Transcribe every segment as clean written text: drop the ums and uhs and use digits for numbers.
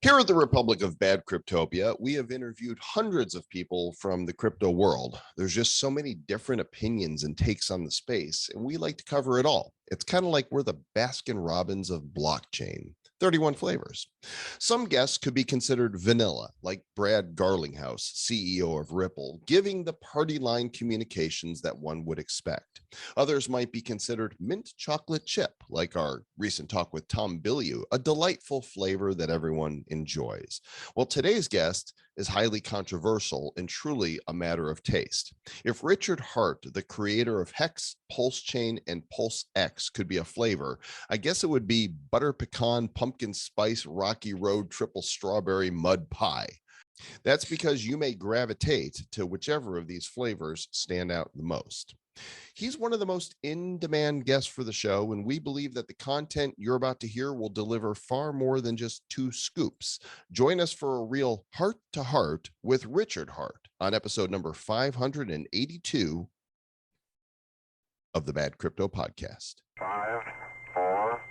Here at the Republic of Bad Cryptopia, we have interviewed hundreds of people from the crypto world. There's just so many different opinions and takes on the space, and we like to cover it all. It's kind of like we're the Baskin Robbins of blockchain. 31 flavors. Some guests could be considered vanilla, like Brad Garlinghouse, CEO of Ripple, giving the party line communications that one would expect. Others might be considered mint chocolate chip, like our recent talk with Tom Bilyeu, a delightful flavor that everyone enjoys. Well, today's guest is highly controversial and truly a matter of taste. If Richard Hart, the creator of Hex, Pulsechain, and PulseX could be a flavor, I guess it would be butter pecan, pumpkin spice, rocky road, triple strawberry mud pie. That's because you may gravitate to whichever of these flavors stand out the most. He's one of the most in-demand guests for the show, and we believe that the content you're about to hear will deliver far more than just two scoops. Join us for a real heart-to-heart with Richard Hart on episode number 582 of the Bad Crypto Podcast. 5, 4,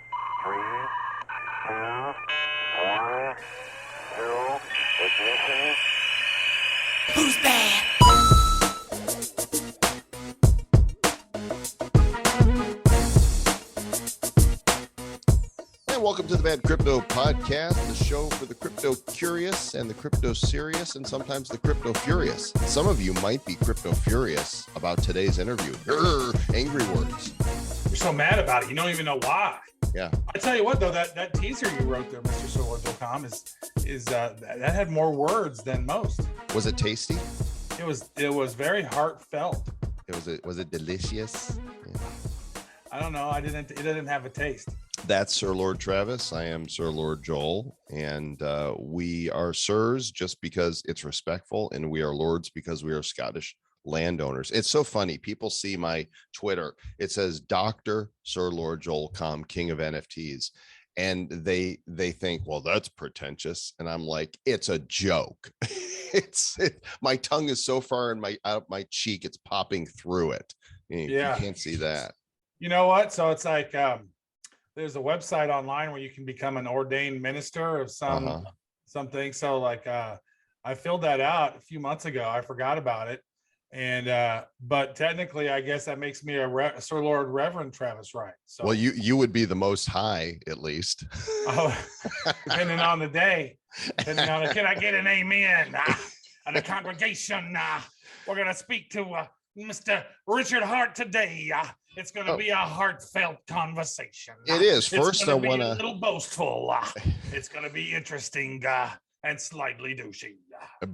3, 2, 1, 0, ignition. Who's bad? Welcome to the Bad Crypto Podcast, the show for the crypto curious and the crypto serious and sometimes the crypto furious. Some of you might be crypto furious about today's interview. Angry words. You're so mad about it. You don't even know why. Yeah. I tell you what, though, that teaser you wrote there, Mr. Comm, is that had more words than most. Was it tasty? It was very heartfelt. Was it delicious? Yeah. I don't know. It didn't have a taste. That's Sir Lord Travis. I am Sir Lord Joel, and we are sirs just because it's respectful, and we are lords because we are Scottish landowners. It's so funny. People see my Twitter. It says Dr. Sir Lord Joel Comm, King of NFTs, and they think, well, that's pretentious, and I'm like, it's a joke. My tongue is so far out my cheek, it's popping through it. You can't see that. You know what? So it's like there's a website online where you can become an ordained minister of something. So like I filled that out a few months ago. I forgot about it. And but technically, I guess that makes me a Sir Lord Reverend Travis Wright. So, well, you would be the most high, at least. Oh, depending on the day. Can I get an amen? And the congregation, we're going to speak to Mr. Richard Hart today. It's going to be a heartfelt conversation. It is. First, I want to a little boastful. It's going to be interesting and slightly douchey.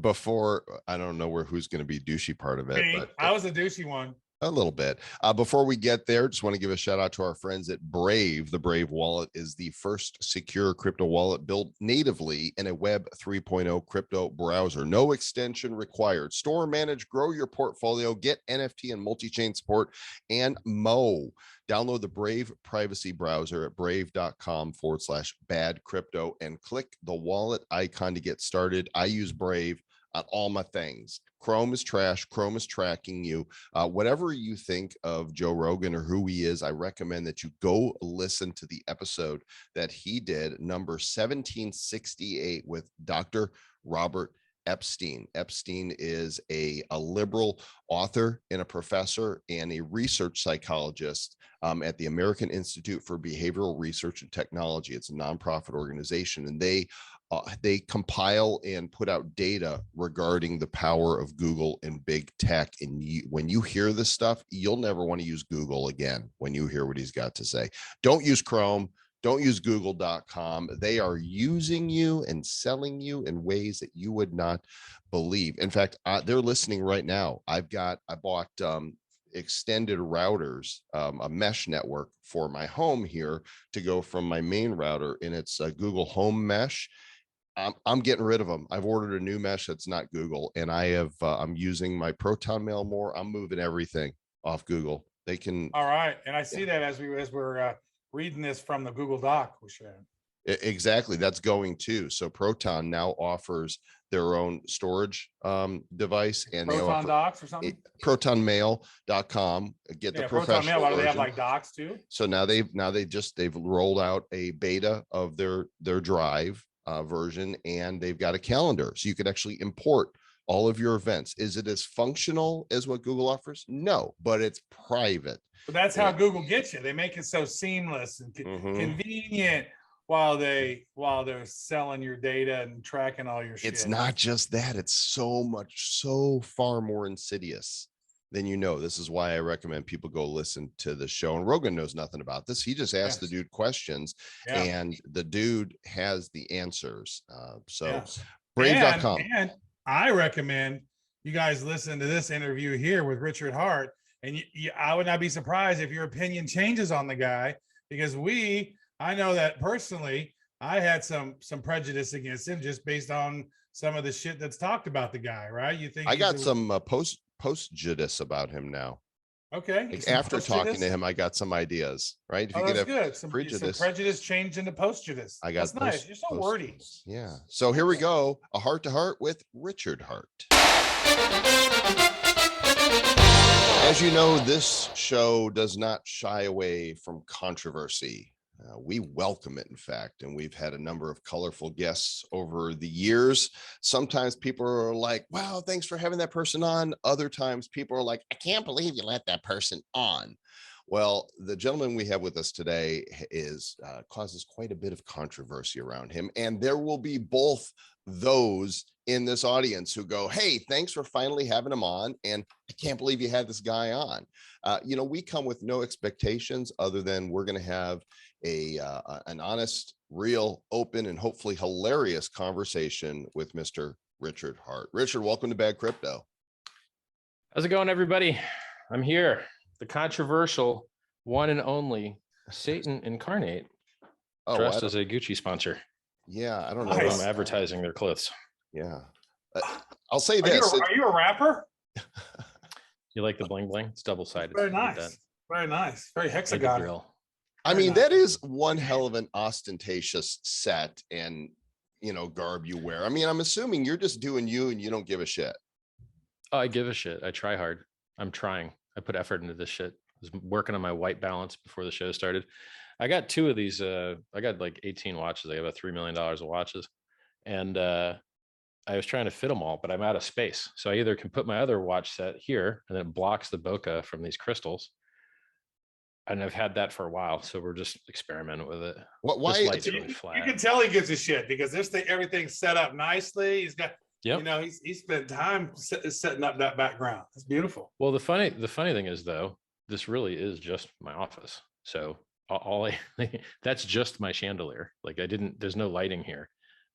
Before, I don't know who's going to be douchey part of it. Me, but I was a douchey one. A little bit. Before we get there, just want to give a shout out to our friends at Brave. The Brave wallet is the first secure crypto wallet built natively in a Web 3.0 crypto browser. No extension required. Store, manage, grow your portfolio, get NFT and multi-chain support, and more. Download the Brave privacy browser at brave.com/bad crypto and click the wallet icon to get started. I use Brave on all my things. Chrome is trash. Chrome is tracking you. Whatever you think of Joe Rogan or who he is, I recommend that you go listen to the episode that he did, number 1768, with Dr. Robert Epstein. Epstein is a liberal author and a professor and a research psychologist at the American Institute for Behavioral Research and Technology. It's a nonprofit organization, and they compile and put out data regarding the power of Google and big tech. And when you hear this stuff, you'll never want to use Google again when you hear what he's got to say. Don't use Chrome. Don't use google.com. They are using you and selling you in ways that you would not believe. In fact, they're listening right now. I bought extended routers, a mesh network for my home here to go from my main router, and it's a Google Home Mesh. I'm getting rid of them. I've ordered a new mesh that's not Google, and I'm using my Proton Mail more. I'm moving everything off Google. They can. All right, and I see that as we're reading this from the Google Doc we shared. Exactly, that's going too. So Proton now offers their own storage device, and Proton Docs or something. ProtonMail.com. Get the professional Proton Mail. Why do they have version. like docs too? So now they've rolled out a beta of their drive. version, and they've got a calendar. So you could actually import all of your events. Is it as functional as what Google offers? No, but it's private. But that's how Google gets you. They make it so seamless and convenient while they're selling your data and tracking all your shit. It's not just that. It's so far more insidious than you know. This is why I recommend people go listen to the show. And Rogan knows nothing about this. He just asked the dude questions, and the dude has the answers. Brave.com. And I recommend you guys listen to this interview here with Richard Hart. And I would not be surprised if your opinion changes on the guy, because I know that personally, I had some prejudice against him just based on some of the shit that's talked about the guy, right? You think I got some post-judice about him now. Okay. Like after talking to him, I got some ideas, right? If you that's have good. Some prejudice changed into post-judice. That's nice. You're so wordy. Yeah. So here we go. A heart-to-heart with Richard Hart. As you know, this show does not shy away from controversy. We welcome it, in fact, and we've had a number of colorful guests over the years. Sometimes people are like, wow, thanks for having that person on. Other times people are like, I can't believe you let that person on. Well, the gentleman we have with us today causes quite a bit of controversy around him, and there will be both those in this audience who go, hey, thanks for finally having him on, and I can't believe you had this guy on. We come with no expectations other than we're going to have an honest, real, open, and hopefully hilarious conversation with Mr. Richard Hart. Richard, welcome to Bad Crypto. How's it going, everybody? I'm here. The controversial one and only Satan incarnate, dressed as a Gucci sponsor. Yeah, I don't know. I'm advertising their clothes. Yeah. I'll say this. Are you a rapper? You like the bling bling? It's double-sided. Very nice. Very nice. Very hexagon. I mean, that is one hell of an ostentatious set and, garb you wear. I mean, I'm assuming you're just doing you and you don't give a shit. Oh, I give a shit. I try hard. I'm trying. I put effort into this shit. I was working on my white balance before the show started. I got 2 of these. I got like 18 watches. I got about $3 million of watches. And I was trying to fit them all, but I'm out of space. So I either can put my other watch set here and then it blocks the bokeh from these crystals. And I've had that for a while. So we're just experimenting with it. Why? Really flat. You can tell he gives a shit because everything's set up nicely. He's got, he spent time setting up that background. It's beautiful. Well, the funny thing is though, this really is just my office. So that's just my chandelier. Like there's no lighting here.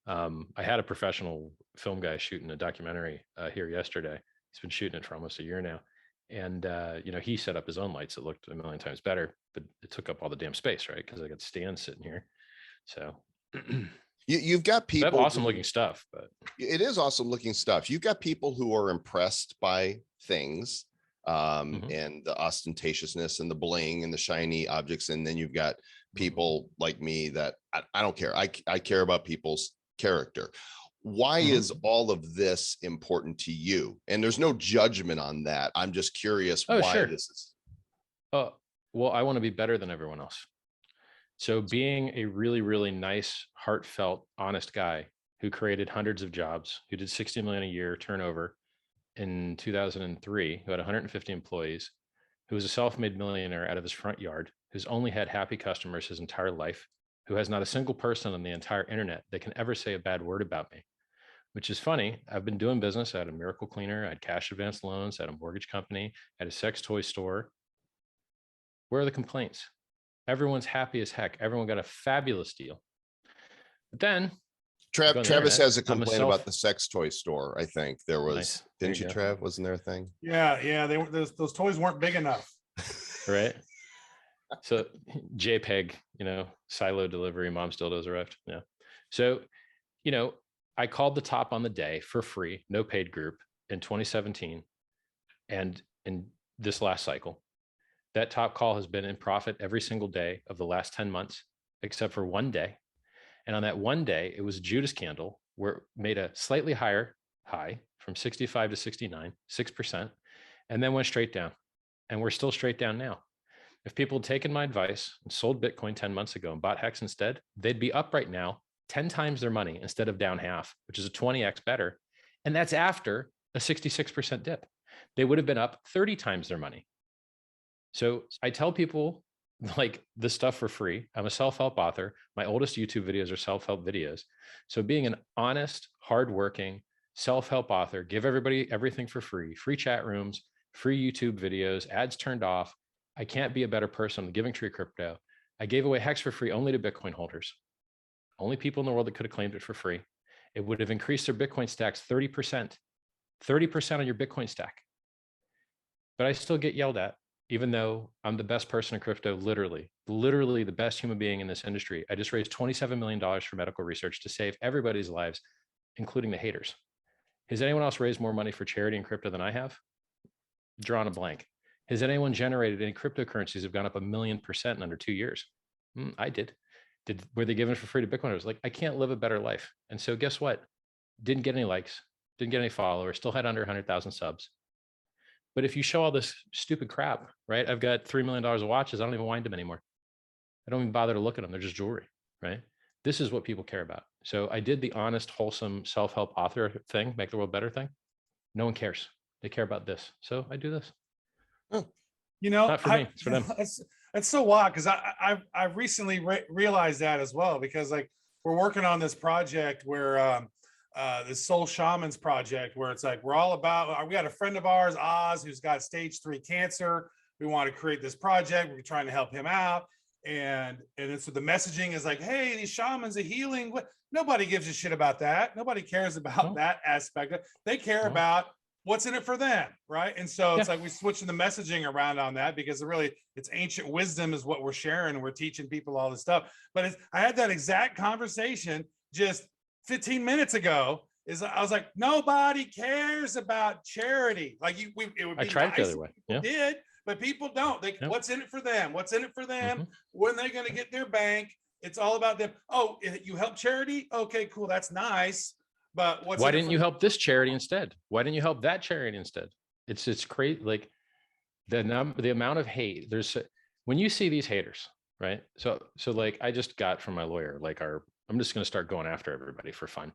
I had a professional film guy shooting a documentary here yesterday. He's been shooting it for almost a year now. And, he set up his own lights that looked a million times better, but it took up all the damn space, right? Because I got stands sitting here. So you've got people. They have awesome looking stuff, but it is awesome looking stuff. You've got people who are impressed by things and the ostentatiousness and the bling and the shiny objects. And then you've got people like me that I don't care. I care about people's character. Why is all of this important to you? And there's no judgment on that. I'm just curious why this is. Well, I want to be better than everyone else. So being a really, really nice, heartfelt, honest guy who created hundreds of jobs, who did 60 million a year turnover in 2003, who had 150 employees, who was a self-made millionaire out of his front yard, who's only had happy customers his entire life, who has not a single person on the entire internet that can ever say a bad word about me. Which is funny. I've been doing business. I had a miracle cleaner. I had cash advance loans. I had a mortgage company. I had a sex toy store. Where are the complaints? Everyone's happy as heck. Everyone got a fabulous deal. But then Travis has a complaint about the sex toy store. I think there was, nice. Didn't you, Trav? Wasn't there a thing? Yeah. Those toys weren't big enough. Right. So JPEG, silo delivery, mom's dildos arrived. Yeah. So, I called the top on the day for free, no paid group in 2017. And in this last cycle, that top call has been in profit every single day of the last 10 months, except for one day. And on that one day, it was a Judas candle where it made a slightly higher high from 65 to 69, 6%, and then went straight down. And we're still straight down now. If people had taken my advice and sold Bitcoin 10 months ago and bought Hex instead, they'd be up right now 10 times their money instead of down half, which is a 20x better. And that's after a 66% dip. They would have been up 30 times their money. So I tell people like this stuff for free. I'm a self-help author. My oldest YouTube videos are self-help videos. So being an honest, hardworking self-help author, give everybody everything for free, free chat rooms, free YouTube videos, ads turned off. I can't be a better person on Giving Tree Crypto. I gave away Hex for free only to Bitcoin holders. Only people in the world that could have claimed it for free. It would have increased their Bitcoin stacks 30%, 30% on your Bitcoin stack. But I still get yelled at, even though I'm the best person in crypto, literally the best human being in this industry. I just raised $27 million for medical research to save everybody's lives, including the haters. Has anyone else raised more money for charity in crypto than I have? Drawn a blank. Has anyone generated any cryptocurrencies have gone up 1,000,000% in under 2 years? I did. Were they given for free to Bitcoin? I was like, I can't live a better life. And so guess what? Didn't get any likes, didn't get any followers, still had under 100,000 subs. But if you show all this stupid crap, right? I've got $3 million of watches. I don't even wind them anymore. I don't even bother to look at them. They're just jewelry, right? This is what people care about. So I did the honest, wholesome self-help author thing, make the world better thing. No one cares. They care about this. So I do this. You know, not for me, it's for them. It's so wild because I've recently realized that as well, because like we're working on this project where this Soul Shamans project where it's like we're all about, we got a friend of ours, Oz, who's got stage 3 cancer. We want to create this project. We're trying to help him out. And so the messaging is like, hey, these shamans are healing. What? Nobody gives a shit about that. Nobody cares about that aspect. They care about what's in it for them, right? And so it's like we switching the messaging around on that because it's ancient wisdom is what we're sharing. And we're teaching people all this stuff. But I had that exact conversation just 15 minutes ago. I was like, nobody cares about charity. Like it would be I tried nice it the other way. if people did, but people don't. What's in it for them? What's in it for them? When they're going to get their bank? It's all about them. Oh, you help charity? Okay, cool. That's nice. But why didn't you help this charity instead? Why didn't you help that charity instead? It's crazy. Like the amount of hate there's when you see these haters, right? So like I just got from my lawyer, like I'm just going to start going after everybody for fun.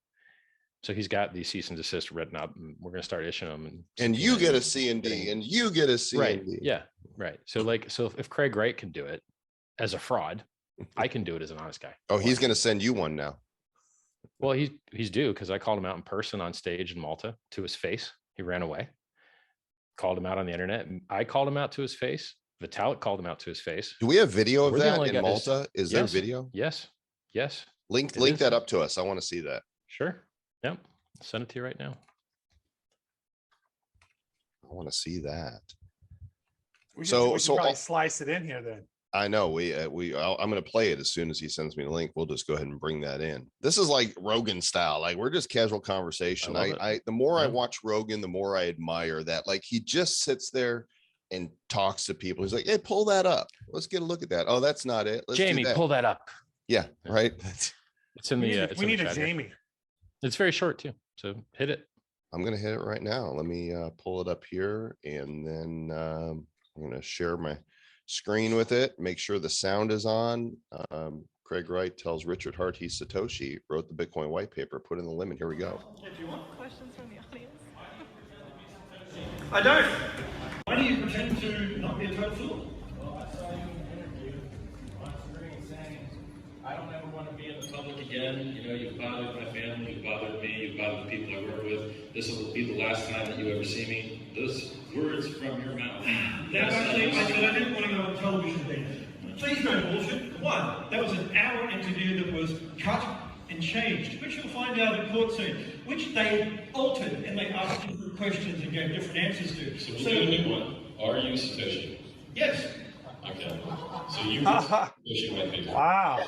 So he's got these cease and desist written up, and we're going to start issuing them. And you get a C&D, and you get a C&D. Right. Yeah. Right. So if Craig Wright can do it as a fraud, I can do it as an honest guy. Oh, he's going to send you one now. Well, he's due because I called him out in person on stage in Malta to his face. He ran away. Called him out on the internet. And I called him out to his face. Vitalik called him out to his face. Do we have video of that in Malta? Is there video? Yes. Yes. Link that up to us. I want to see that. Sure. Yep. Send it to you right now. I want to see that. We should probably slice it in here then. I know I'm going to play it as soon as he sends me the link. We'll just go ahead and bring that in. This is like Rogan style. Like we're just casual conversation. The more I watch Rogan, the more I admire that. Like he just sits there and talks to people. He's like, hey, pull that up. Let's get a look at that. Oh, that's not it. Jamie, pull that up. Yeah. Right. It's in the, we need a Jamie. It's very short too. So hit it. I'm going to hit it right now. Let me pull it up here. And then I'm going to share my screen with it. Make sure the sound is on. Craig Wright tells Richard Hart he's Satoshi, wrote the Bitcoin white paper, put in the limit. Here we go. If you want questions from the audience. I don't. Why do you pretend to not be a total fool? I don't ever want to be in the public again. You know, you've bothered my family, you've bothered me, you've bothered the people I work with. This will be the last time that you ever see me. Those words from your mouth. That's actually, I said I didn't want to go on television then. Please no bullshit. One, that was an hour interview that was cut and changed, which you'll find out at court soon, which they altered and they asked different questions and gave different answers to. So we'll do a new one. Are you Satoshi? Yes. Okay. So you Satoshi white paper. Wow.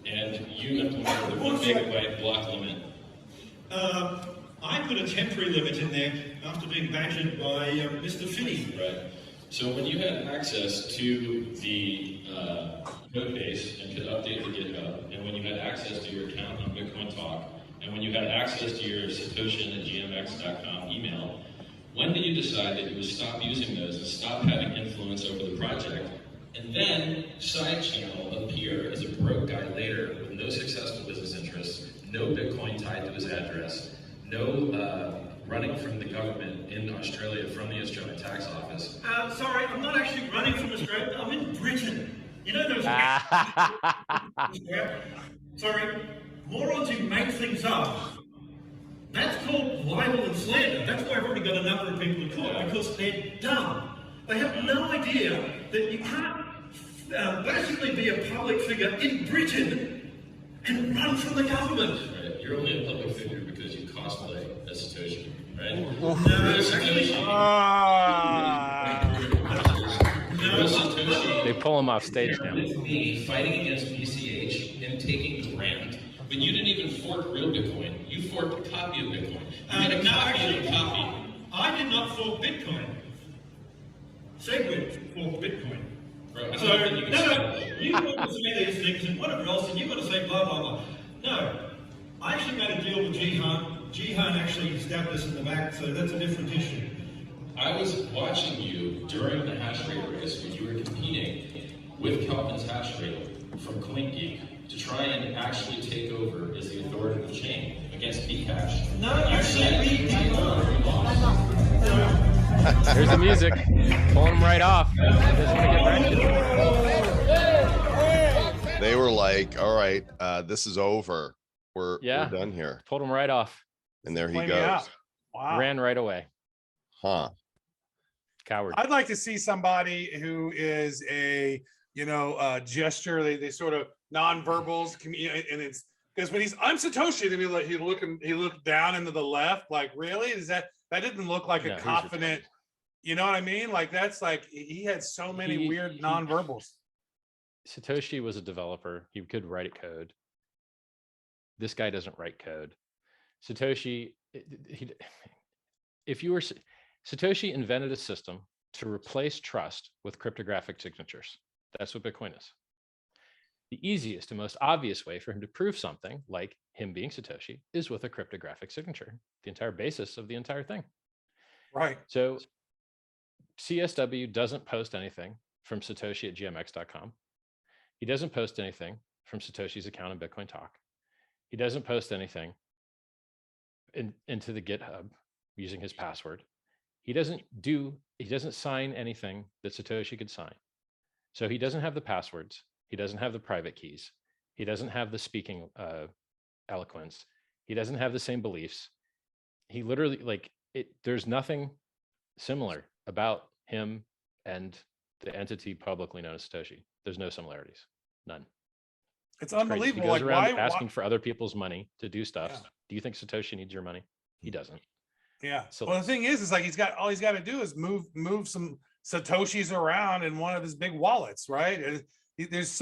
And you implemented the 1 megabyte block limit. I put a temporary limit in there after being badgered by Mr. Finney. Right. So when you had access to the code base and could update the GitHub, and when you had access to your account on Bitcoin Talk, and when you had access to your Satoshi@gmx.com email, when did you decide that you would stop using those and stop having influence over the project And then side channel appear as a broke guy later with no successful business interests, no Bitcoin tied to his address, no running from the government in Australia from the Australian tax office. Sorry, I'm not actually running from Australia. I'm in Britain. You know those. Sorry, morons who make things up. That's called libel and slander. That's why I've already got a number of people in court, because they're dumb. They have no idea that you can't basically be a public figure in Britain and run from the government. Right. You're only a public figure because you cosplay as Satoshi, right? No, Satoshi. Satoshi. They pull him off stage now. With me fighting against BCH and taking the rand, but you didn't even fork real Bitcoin. You forked a copy of Bitcoin. You had a copy of a copy. I did not fork Bitcoin. Segwit forked Bitcoin. Right. So, you want to say these things and whatever else, and you want to say blah, blah, blah. No, I actually made a deal with Jihan. Jihan actually stabbed us in the back, so that's a different issue. I was watching you during the hash rate race when you were competing with Kelvin's hash rate from CoinGeek to try and actually take over as the authoritative chain against Bcash. No, actually, Here's the music. Pulling him right off. He doesn't want to get wrecked. They were like, all right, this is over. We're done here. Pulled him right off. And there he Play me goes. out. Wow. Ran right away. Huh. Coward. I'd like to see somebody who is a, gesture. They sort of nonverbals, and it's because when I'm Satoshi, then he looked down into the left. Like, really? That didn't look like a confident, you know what I mean? Like, that's like, he had so many weird nonverbals. Satoshi was a developer. He could write code. This guy doesn't write code. Satoshi, Satoshi invented a system to replace trust with cryptographic signatures. That's what Bitcoin is. The easiest and most obvious way for him to prove something, like him being Satoshi, is with a cryptographic signature, the entire basis of the entire thing. Right. So CSW doesn't post anything from Satoshi at gmx.com. He doesn't post anything from Satoshi's account in Bitcoin Talk. He doesn't post anything into the GitHub using his password. He doesn't sign anything that Satoshi could sign. So he doesn't have the passwords. He doesn't have the private keys. He doesn't have the speaking eloquence. He doesn't have the same beliefs. He literally, there's nothing similar about him and the entity publicly known as Satoshi. There's no similarities, none. It's unbelievable. He goes around asking for other people's money to do stuff. Yeah. Do you think Satoshi needs your money? He doesn't. Yeah. So, well, the thing is like all he's got to do is move some Satoshis around in one of his big wallets, right? And you just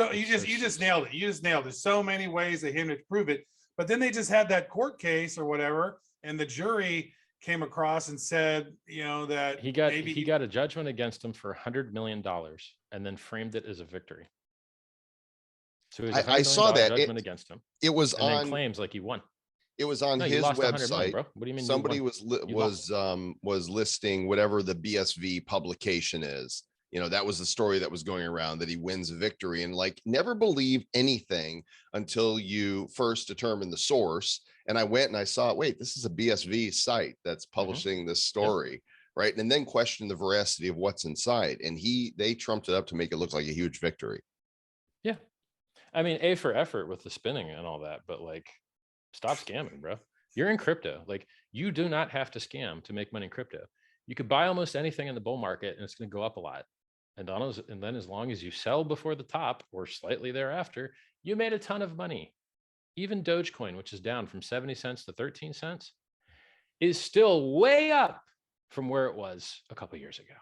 nailed it. You just nailed it. There's so many ways for him to prove it. But then they just had that court case or whatever, and the jury came across and said, that he got a judgment against him for $100 million and then framed it as a victory. So it was I saw that judgment against him. It was and on then claims like he won. It was on his website. Million, bro. What do you mean? Somebody was listing whatever the BSV publication is. That was the story that was going around, that he wins a victory, and never believe anything until you first determine the source. And I went and I saw, wait, this is a BSV site that's publishing this story, right? And then question the veracity of what's inside. And they trumped it up to make it look like a huge victory. Yeah. I mean, A for effort with the spinning and all that, but stop scamming, bro. You're in crypto. You do not have to scam to make money in crypto. You could buy almost anything in the bull market and it's going to go up a lot. And then as long as you sell before the top or slightly thereafter, you made a ton of money. Even Dogecoin, which is down from 70 cents to 13 cents, is still way up from where it was a couple of years ago.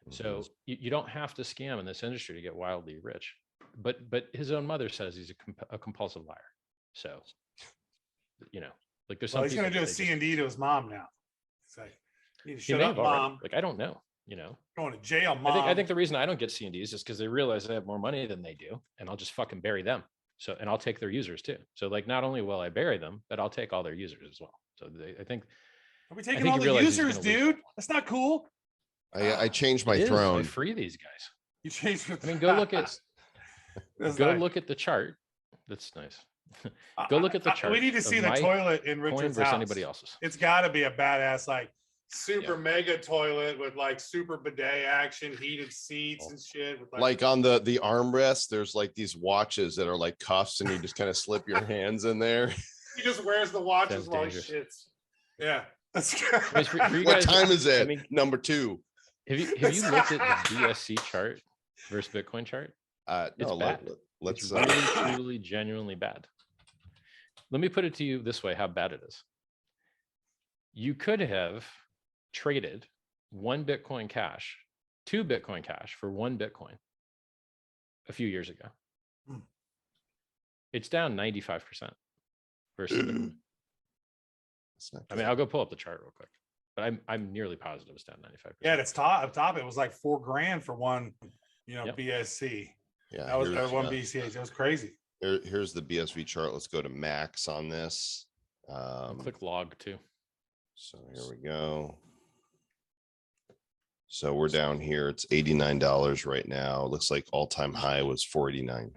So you don't have to scam in this industry to get wildly rich. But his own mother says he's a compulsive liar. So, there's something. He's going to do a C&D to his mom now. It's like, you need to shut up, already. mom. I don't know. Going to jail, mom. I think the reason I don't get C&Ds is because they realize they have more money than they do, and I'll just fucking bury them. So, and I'll take their users too. So, not only will I bury them, but I'll take all their users as well. So, I think. Are we taking all the users, dude? That's not cool. I changed my I throne. free these guys. You changed. I mean, go look at That's go nice. look at the chart. That's nice. Go look at the chart. We need to see of the my toilet in coin Richard's versus house. anybody else's. It's got to be a badass, like super Yeah. mega toilet with like super bidet action, heated seats and shit. With Like on the armrest, there's like these watches that are like cuffs, and you just kind of slip your hands in there. he just wears the watches Sounds while dangerous. he shits. Yeah. That's I mean, for you What guys, time is it? I mean, Number 2. have you looked at the BSC chart versus Bitcoin chart? No, It's bad. let's It's really, truly, genuinely bad. Let me put it to you this way: how bad it is. You could have traded 1 Bitcoin Cash, 2 Bitcoin Cash for 1 Bitcoin a few years ago. It's down 95% versus Bitcoin. I mean, I'll go pull up the chart real quick, but I'm nearly positive it's down 95%. Yeah, it's up top. It was like $4,000 for one, Yep. BSC. Yeah, That was here's, one BCH. It was crazy. here's the BSV chart. Let's go to max on this. Click log too. So here we go. So we're down here. It's $89 right now. Looks like all-time high was $489.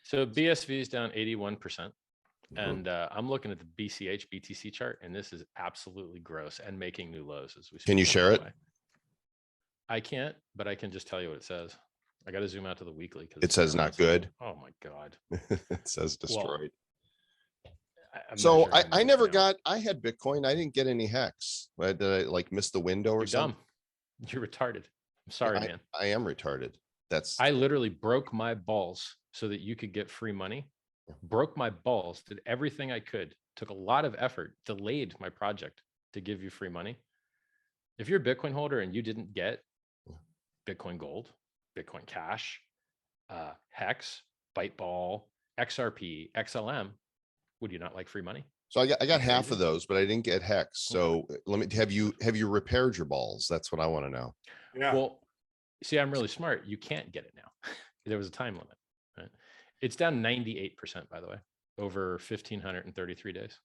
So BSV is down 81%. And I'm looking at the BCH BTC chart, and this is absolutely gross and making new lows as we speak. Can you share it? I can't, but I can just tell you what it says. I got to zoom out to the weekly because It says not good. Oh my God. It says destroyed. I'm So measuring I this never now. got, I had Bitcoin. I didn't get any hex. Did I like miss the window or You're something? dumb. You're retarded. I'm sorry, man. I am retarded. I literally broke my balls so that you could get free money. Broke my balls, did everything I could, took a lot of effort, delayed my project to give you free money. If you're a Bitcoin holder and you didn't get Bitcoin Gold, Bitcoin Cash, Hex, Byteball, XRP, XLM, would you not like free money? So I got half of those, but I didn't get hex. So let me, have you repaired your balls? That's what I want to know. Yeah. Well, see, I'm really smart. You can't get it now. There was a time limit. Right? It's down 98%, by the way, over 1,533 days.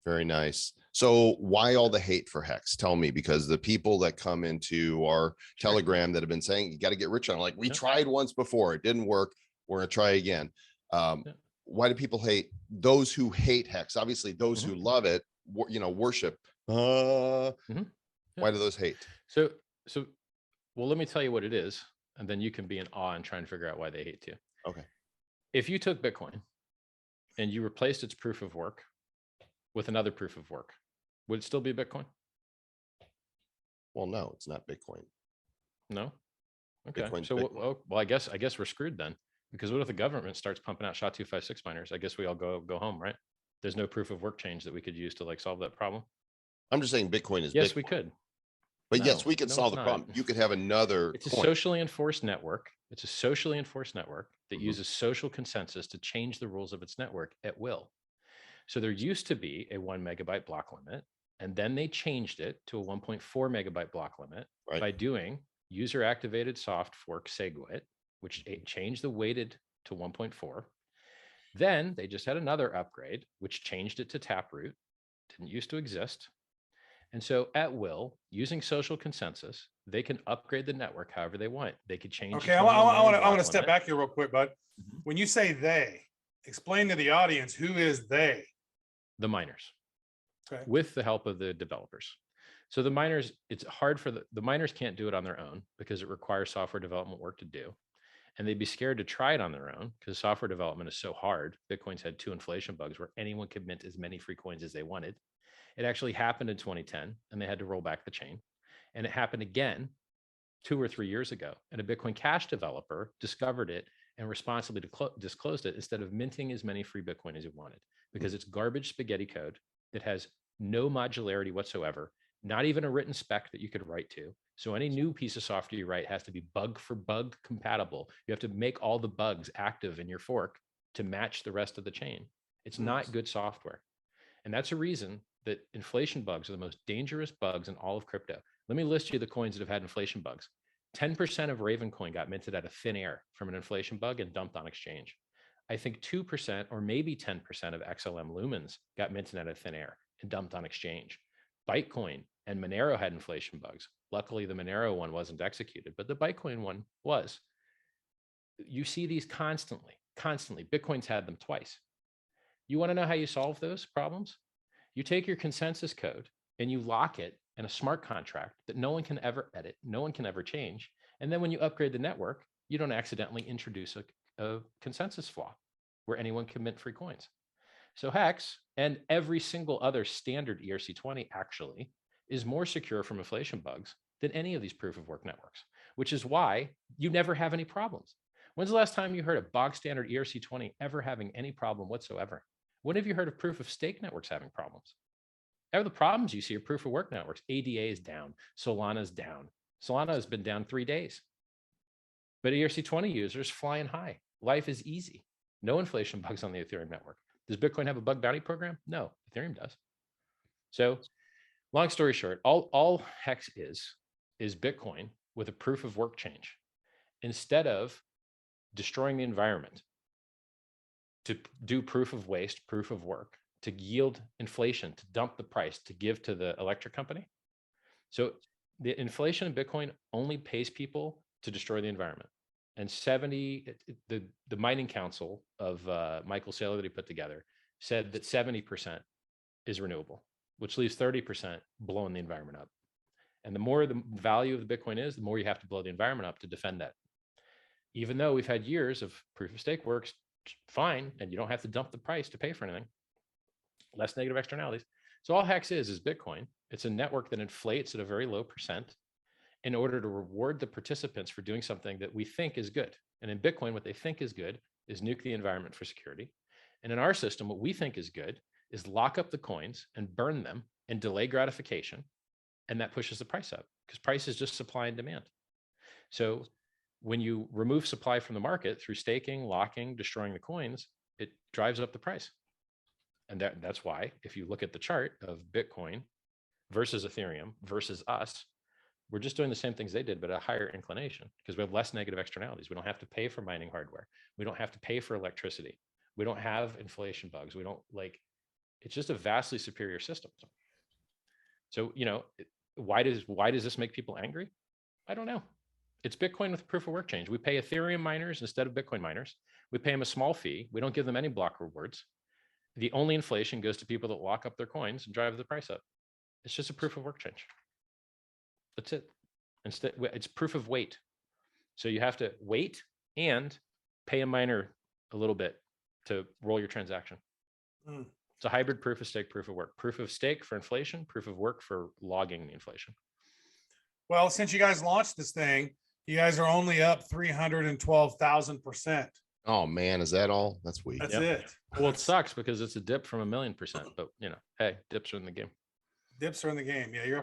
Very nice. So why all the hate for hex? Tell me, because the people that come into our Telegram that have been saying you got to get rich on it, like we tried once before, it didn't work. We're going to try again. Why do people hate? Those who hate hex, obviously those who love it, worship. Why do those hate? So, well, let me tell you what it is, and then you can be in awe and try and figure out why they hate you. Okay. If you took Bitcoin and you replaced its proof of work with another proof of work, would it still be Bitcoin? Well, no, it's not Bitcoin. No. Okay. Bitcoin's So, Bitcoin. well, I guess we're screwed then, because what if the government starts pumping out SHA-256 miners? I guess we all go home, right? There's no proof of work change that we could use to like solve that problem. I'm just saying Bitcoin is Yes, Bitcoin. we could. But No, yes, we could no, solve it's the not. problem. You could have another It's a coin. socially enforced network. It's a socially enforced network that uses social consensus to change the rules of its network at will. So there used to be a 1 megabyte block limit, and then they changed it to a 1.4 megabyte block limit by doing user activated soft fork SegWit, which changed the weighted to 1.4. Then they just had another upgrade, which changed it to Taproot. Didn't used to exist. And so at will, using social consensus, they can upgrade the network however they want. They could change. Okay, I want to step back here real quick, bud. When you say they, explain to the audience who is they. The miners. Okay. With the help of the developers. So the miners, it's hard for the miners can't do it on their own because it requires software development work to do. And they'd be scared to try it on their own because software development is so hard. Bitcoin's had 2 inflation bugs where anyone could mint as many free coins as they wanted. It actually happened in 2010 and they had to roll back the chain. And it happened again 2 or 3 years ago. And a Bitcoin Cash developer discovered it and responsibly disclosed it instead of minting as many free Bitcoin as you wanted, because it's garbage spaghetti code that has no modularity whatsoever, not even a written spec that you could write to. So any new piece of software you write has to be bug for bug compatible. You have to make all the bugs active in your fork to match the rest of the chain. It's not good software. And that's a reason that inflation bugs are the most dangerous bugs in all of crypto. Let me list you the coins that have had inflation bugs. 10% of Raven coin got minted out of thin air from an inflation bug and dumped on exchange. I think 2% or maybe 10% of XLM lumens got minted out of thin air and dumped on exchange. Bytecoin and Monero had inflation bugs. Luckily, the Monero one wasn't executed, but the Bytecoin one was. You see these constantly. Bitcoin's had them twice. You want to know how you solve those problems? You take your consensus code and you lock it in a smart contract that no one can ever edit, no one can ever change. And then when you upgrade the network, you don't accidentally introduce a consensus flaw where anyone can mint free coins. So Hex and every single other standard ERC20 actually is more secure from inflation bugs than any of these proof of work networks, which is why you never have any problems. When's the last time you heard of bog standard ERC20 ever having any problem whatsoever? When have you heard of proof of stake networks having problems? All the problems you see are proof of work networks. ADA is down. Solana's down. Solana has been down 3 days. But ERC20 users flying high. Life is easy. No inflation bugs on the Ethereum network. Does Bitcoin have a bug bounty program? No, Ethereum does. So long story short, all Hex is Bitcoin with a proof of work change. Instead of destroying the environment to do proof of waste, proof of work, to yield inflation, to dump the price, to give to the electric company. So the inflation in Bitcoin only pays people to destroy the environment. And the mining council of Michael Saylor that he put together said that 70% is renewable, which leaves 30% blowing the environment up. And the more the value of the Bitcoin is, the more you have to blow the environment up to defend that. Even though we've had years of proof of stake works fine, and you don't have to dump the price to pay for anything, less negative externalities. So all Hex is Bitcoin. It's a network that inflates at a very low percent in order to reward the participants for doing something that we think is good. And in Bitcoin, what they think is good is nuke the environment for security. And in our system, what we think is good is lock up the coins and burn them and delay gratification. And that pushes the price up because price is just supply and demand. So when you remove supply from the market through staking, locking, destroying the coins, it drives up the price. And that's why if you look at the chart of Bitcoin versus Ethereum versus us, we're just doing the same things they did, but at a higher inclination because we have less negative externalities. We don't have to pay for mining hardware. We don't have to pay for electricity. We don't have inflation bugs. We don't it's just a vastly superior system. So, why does this make people angry? I don't know. It's Bitcoin with proof of work change. We pay Ethereum miners instead of Bitcoin miners. We pay them a small fee. We don't give them any block rewards. The only inflation goes to people that lock up their coins and drive the price up. It's just a proof of work change. That's it. Instead, it's proof of weight. So you have to wait and pay a miner a little bit to roll your transaction. It's a hybrid proof of stake, proof of work. Proof of stake for inflation, proof of work for logging the inflation. Well, since you guys launched this thing, you guys are only up 312,000%. Oh man, is that all? That's weak. That's it. Well, it sucks because it's a dip from 1,000,000%, but hey, dips are in the game. Dips are in the game. Yeah, you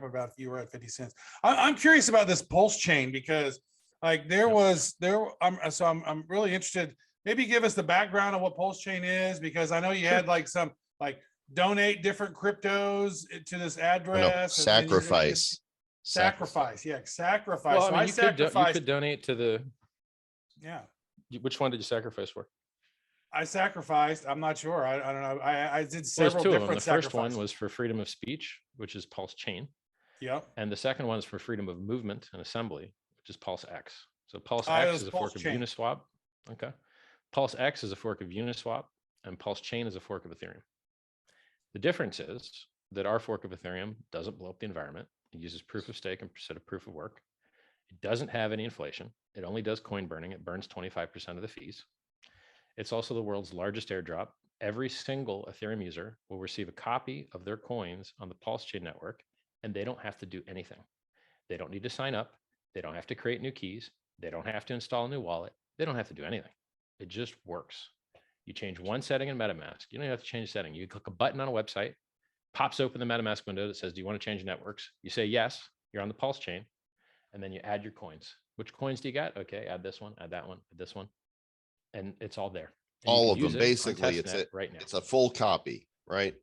were at 50 cents. I'm curious about this Pulse chain because I'm really interested. Maybe give us the background of what Pulse chain is, because I know you had some donate different cryptos to this address. Sacrifice. Yeah, sacrifice. Well, I mean, so you could donate to the. Yeah. Which one did you sacrifice for? I sacrificed. I'm not sure. I don't know. I did several There's two of them. different The first sacrifices. one was for freedom of speech, which is Pulsechain. Yep. And the second one is for freedom of movement and assembly, which is PulseX. So PulseX is a fork of Uniswap. Okay. PulseX is a fork of Uniswap, and Pulsechain is a fork of Ethereum. The difference is that our fork of Ethereum doesn't blow up the environment. It uses proof of stake instead of proof of work. It doesn't have any inflation. It only does coin burning. It burns 25% of the fees. It's also the world's largest airdrop. Every single Ethereum user will receive a copy of their coins on the Pulsechain network, and they don't have to do anything. They don't need to sign up. They don't have to create new keys. They don't have to install a new wallet. They don't have to do anything. It just works. You change one setting in MetaMask. You don't even have to change a setting. You click a button on a website, pops open the MetaMask window that says, do you want to change networks? You say yes, you're on the Pulsechain, and then you add your coins. Which coins do you got? Okay, add this one, add that one, add this one. And it's all there. And all of them, basically. It's a full copy, right?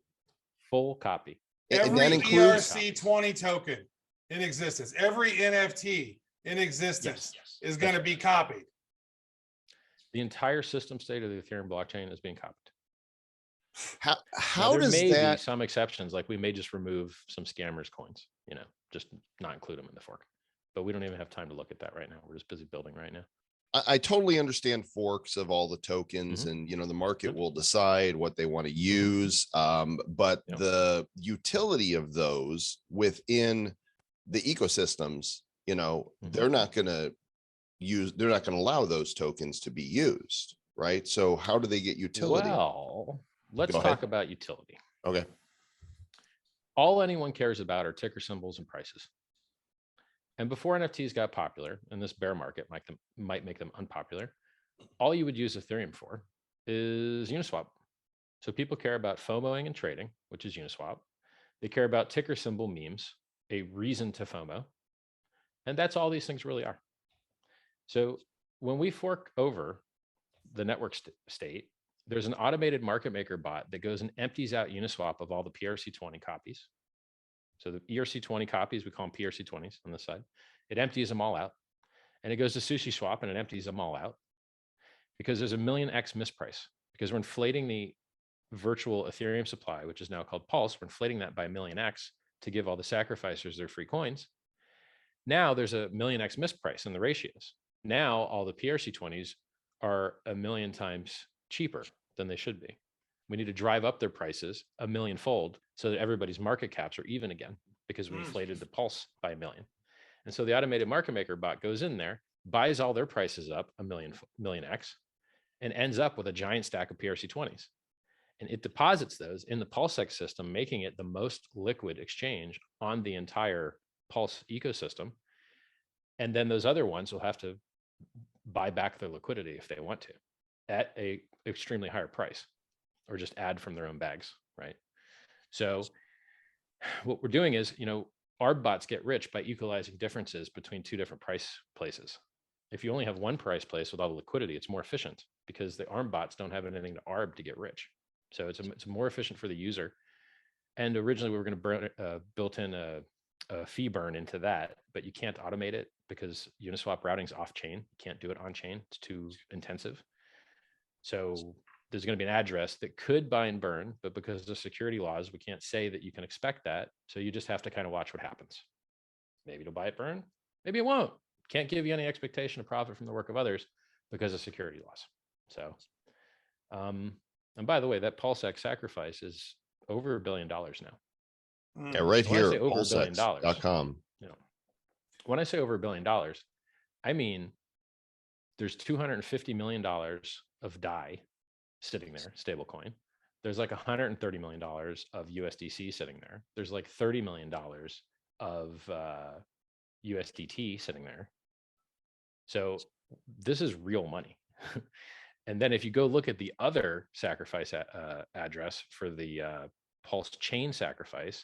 Full copy. Every ERC20 token in existence, every NFT in existence is going to be copied. The entire system state of the Ethereum blockchain is being copied. How there does may that? be some exceptions, like we may just remove some scammers coins, just not include them in the fork. But we don't even have time to look at that right now. We're just busy building right now. I totally understand forks of all the tokens, and the market will decide what they want to use. But the utility of those within the ecosystems, they're not going to allow those tokens to be used, right? So how do they get utility? Well, let's talk about utility. Okay. All anyone cares about are ticker symbols and prices. And before NFTs got popular, and this bear market might make them unpopular, all you would use Ethereum for is Uniswap. So people care about FOMOing and trading, which is Uniswap. They care about ticker symbol memes, a reason to FOMO. And that's all these things really are. So when we fork over the network state, there's an automated market maker bot that goes and empties out Uniswap of all the PRC20 copies. So the ERC20 copies, we call them PRC20s on this side. It empties them all out. And it goes to SushiSwap and it empties them all out because there's a 1,000,000x misprice, because we're inflating the virtual Ethereum supply, which is now called Pulse. We're inflating that by 1,000,000x to give all the sacrificers their free coins. Now there's a 1,000,000x misprice in the ratios. Now all the PRC20s are 1,000,000 times cheaper than they should be. We need to drive up their prices 1,000,000-fold so that everybody's market caps are even again, because we inflated the Pulse by 1,000,000. And so the automated market maker bot goes in there, buys all their prices up 1,000,000x, and ends up with a giant stack of PRC20s. And it deposits those in the PulseX system, making it the most liquid exchange on the entire Pulse ecosystem. And then those other ones will have to buy back their liquidity if they want to at a extremely higher price, or just add from their own bags, right? So what we're doing is, our bots get rich by equalizing differences between two different price places. If you only have one price place with all the liquidity, it's more efficient because the ARM bots don't have anything to arb to get rich. So it's more efficient for the user. And originally we were going to built in a fee burn into that, but you can't automate it because Uniswap routing's off chain. You can't do it on chain. It's too intensive. So there's going to be an address that could buy and burn, but because of the security laws, we can't say that you can expect that. So you just have to kind of watch what happens. Maybe it'll buy it burn, maybe it won't. Can't give you any expectation of profit from the work of others because of security laws. So, and by the way, that PulseX sacrifice is over $1 billion now. Yeah, right here, Pulsex.com. When I say over $1 billion, I mean there's $250 million of DAI sitting there, stablecoin. There's like $130 million of USDC sitting there. There's like $30 million of USDT sitting there. So this is real money. And then if you go look at the other sacrifice address for the Pulse chain sacrifice,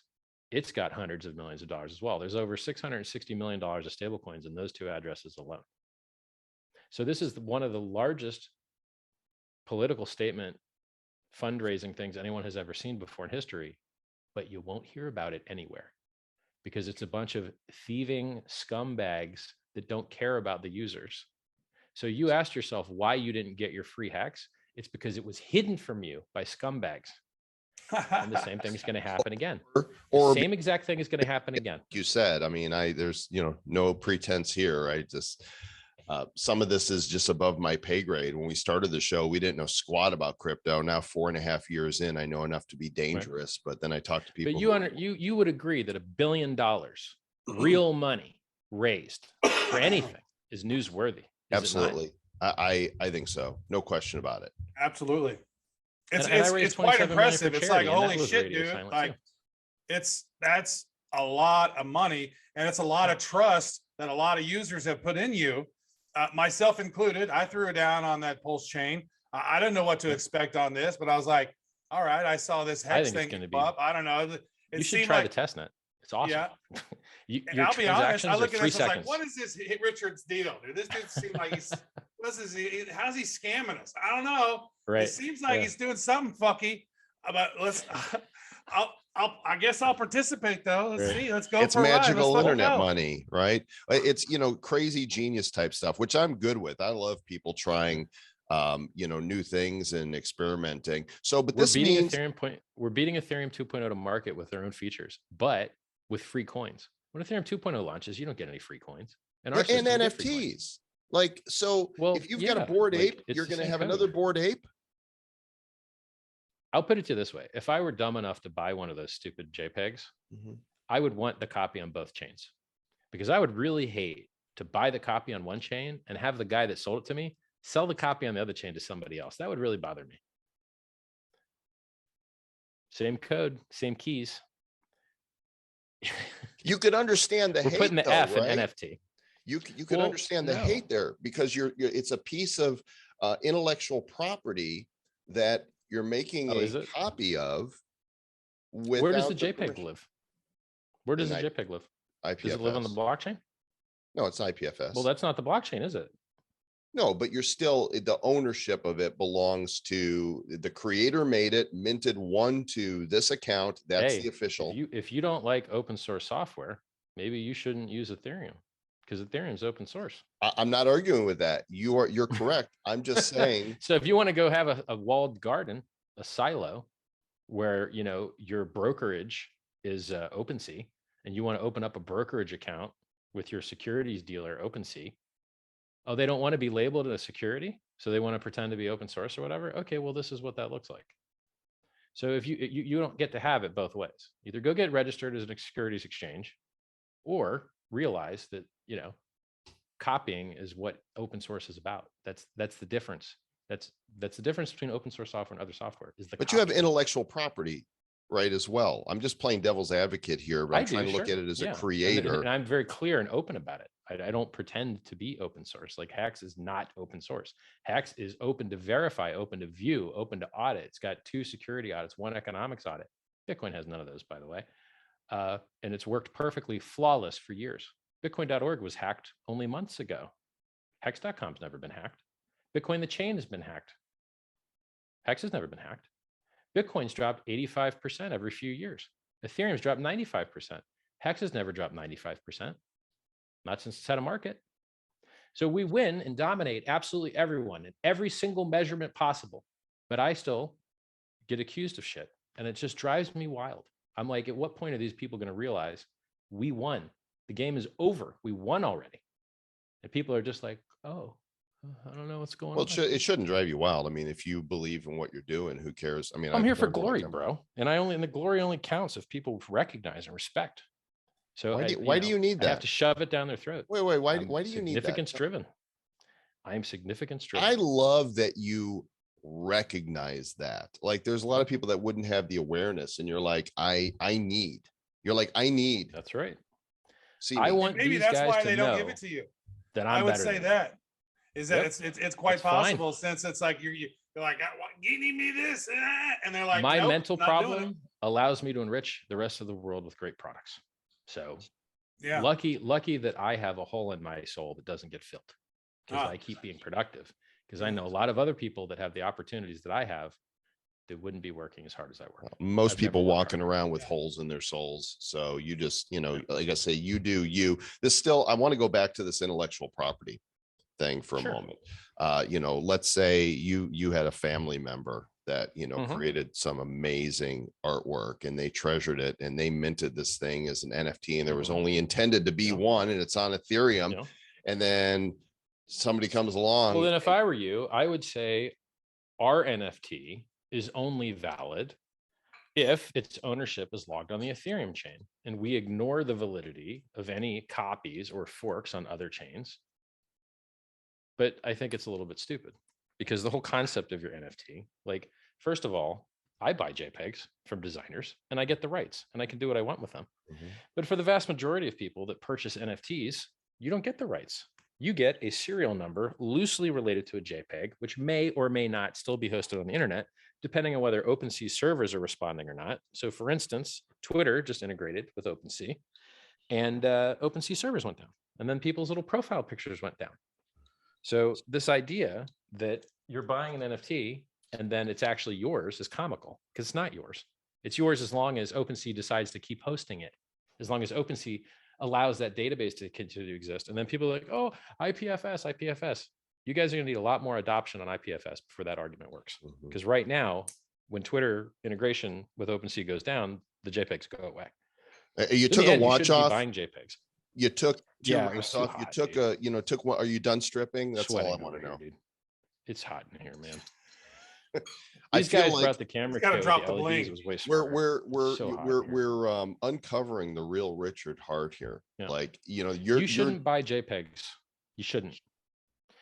it's got hundreds of millions of dollars as well. There's over $660 million of stablecoins in those two addresses alone. So this is one of the largest political statement fundraising things anyone has ever seen before in history, but you won't hear about it anywhere because it's a bunch of thieving scumbags that don't care about the users. So you asked yourself why you didn't get your free hacks. It's because it was hidden from you by scumbags. And the same thing is going to happen again. Or the same exact thing is going to happen again. You said, I mean, there's, no pretense here. I just, some of this is just above my pay grade. When we started the show, we didn't know squat about crypto. Now 4.5 years in, I know enough to be dangerous, right. But then I talked to people. But you would agree that $1 billion real money raised for anything is newsworthy. Absolutely. I think so. No question about it. Absolutely. It's quite impressive. It's like, holy shit, dude. Like that's a lot of money, and it's a lot of trust that a lot of users have put in you, myself included. I threw it down on that Pulse chain. I didn't know what to expect on this, but I was like, all right, I saw this hex thing come up. I don't know. You should try the testnet. It's awesome. Yeah. I'll be honest. I look at this, I was like, what is this Richard's deal, dude? This dude seems like how's he scamming us? I don't know. Right. It seems like he's doing something fucky. But I guess I'll participate though. Let's see. Let's go. It's for magical internet money, right? It's crazy genius type stuff, which I'm good with. I love people trying new things and experimenting. So, but We're this beating means we're beating Ethereum 2.0 to market with their own features, but with free coins. When Ethereum 2.0 launches, you don't get any free coins. And our and system, you get free coins. NFTs. Like, so Well, if you've got a Bored Ape, you're going to have another Bored Ape. I'll put it to you this way. If I were dumb enough to buy one of those stupid JPEGs, I would want the copy on both chains, because I would really hate to buy the copy on one chain and have the guy that sold it to me sell the copy on the other chain to somebody else. That would really bother me. Same code, same keys. You could understand the We're hate, putting the though, F right? in NFT. You could understand the hate there, because it's a piece of intellectual property that you're making a copy of. Where does the JPEG live? Where does the JPEG live? IPFS. Does it live on the blockchain? No, it's IPFS. Well, that's not the blockchain, is it? No, but you're still, the ownership of it belongs to the creator. Made it, minted one to this account. That's the official. If you don't like open source software, maybe you shouldn't use Ethereum, because Ethereum is open source. I'm not arguing with that. You're correct. I'm just saying. So if you want to go have a walled garden, a silo, where your brokerage is OpenSea, and you want to open up a brokerage account with your securities dealer OpenSea. Oh, they don't want to be labeled as a security, so they want to pretend to be open source or whatever. Okay, well, this is what that looks like. So if you don't get to have it both ways. Either go get registered as a securities exchange, or realize that copying is what open source is about. That's the difference. That's the difference between open source software and other software. But you have intellectual property, right, as well. I'm just playing devil's advocate here, but I'm trying to look at it as a creator. And I'm very clear and open about it. I don't pretend to be open source. Like, Hex is not open source. Hex is open to verify, open to view, open to audit. It's got 2 security audits, 1 economics audit. Bitcoin has none of those, by the way. And it's worked perfectly flawless for years. Bitcoin.org was hacked only months ago. Hex.com's never been hacked. Bitcoin, the chain, has been hacked. Hex has never been hacked. Bitcoin's dropped 85% every few years. Ethereum's dropped 95%. Hex has never dropped 95%. Not since it's had a market. So we win and dominate absolutely everyone in every single measurement possible. But I still get accused of shit. And it just drives me wild. I'm like, at what point are these people going to realize we won? The game is over. We won already. And people are just like, oh, I don't know what's going on. Well, it shouldn't drive you wild. I mean, if you believe in what you're doing, who cares? I mean, I'm here for glory, bro. And the glory only counts if people recognize and respect. So why do you need that? I have to shove it down their throat. Wait, why do you need that? Significance driven. I am significance driven. I love that you recognize that. Like, there's a lot of people that wouldn't have the awareness, and you're like, I need. That's right. See, I want maybe these that's guys why to they don't know give it to you. That I would say that Yep. it's quite possible, since it's like you're like, give me this, and they're like, my nope, mental not doing problem allows me to enrich the rest of the world with great products. So yeah, lucky that I have a hole in my soul that doesn't get filled, because I keep being productive. Because I know a lot of other people that have the opportunities that I have that wouldn't be working as hard as I work. Most people walking around with holes in their souls. So you just, like I say, you do you. This still, I want to go back to this intellectual property thing for a moment. Let's say you had a family member that created some amazing artwork, and they treasured it, and they minted this thing as an NFT, and there was only intended to be one, and it's on Ethereum, and then somebody comes along. Well, then if I were you, I would say our NFT is only valid if its ownership is logged on the Ethereum chain, and we ignore the validity of any copies or forks on other chains. But I think it's a little bit stupid, because the whole concept of your NFT, like, first of all, I buy JPEGs from designers and I get the rights and I can do what I want with them. But for the vast majority of people that purchase NFTs, you don't get the rights. You get a serial number loosely related to a JPEG, which may or may not still be hosted on the internet, depending on whether OpenSea servers are responding or not. So for instance, Twitter just integrated with OpenSea, and OpenSea servers went down, and then people's little profile pictures went down. So this idea that you're buying an NFT and then it's actually yours is comical, because it's not yours. It's yours as long as OpenSea decides to keep hosting it, as long as OpenSea allows that database to continue to exist. And then people are like, oh, IPFS. You guys are going to need a lot more adoption on IPFS before that argument works. Mhm. Because right now, when Twitter integration with OpenSea goes down, the JPEGs go away. You In took the a end, you watch shouldn't be off. buying JPEGs. You took two Yeah, it was writes too off. You hot, took dude. took one. Are you done stripping? That's all I Sweating want to over know. here, dude. It's hot in here, man. I These feel guys like brought the camera gotta kit drop with the the LEDs. bling. It was way smarter. we're So hot in here. we're uncovering the real Richard Hart here. Yeah. Like, You shouldn't buy JPEGs. You shouldn't.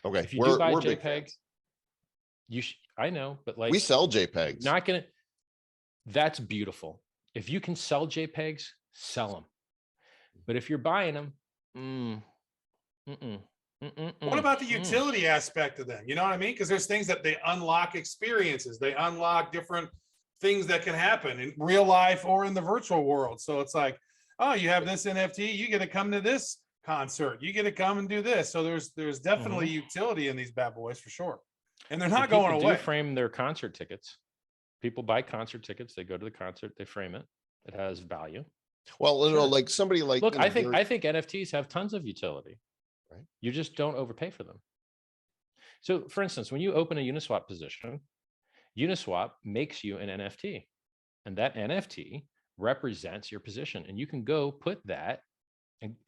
okay. If you do buy we're big JPEG, fans. I know, but like We sell JPEGs. not gonna. That's beautiful. If you can sell JPEGs, sell them. But if you're buying them, What about the utility aspect of them? You know what I mean? Because there's things that they unlock experiences. They unlock different things that can happen in real life or in the virtual world. So it's like, oh, you have this NFT, you get to come to this concert, you get to come and do this. So there's definitely utility in these bad boys for sure. And they're not going away. Do frame their concert tickets. People buy concert tickets. They go to the concert. They frame it. It has value. Well, like somebody like, look, I think NFTs have tons of utility. Right. You just don't overpay for them. So, for instance, when you open a Uniswap position, Uniswap makes you an NFT, and that NFT represents your position, and you can go put that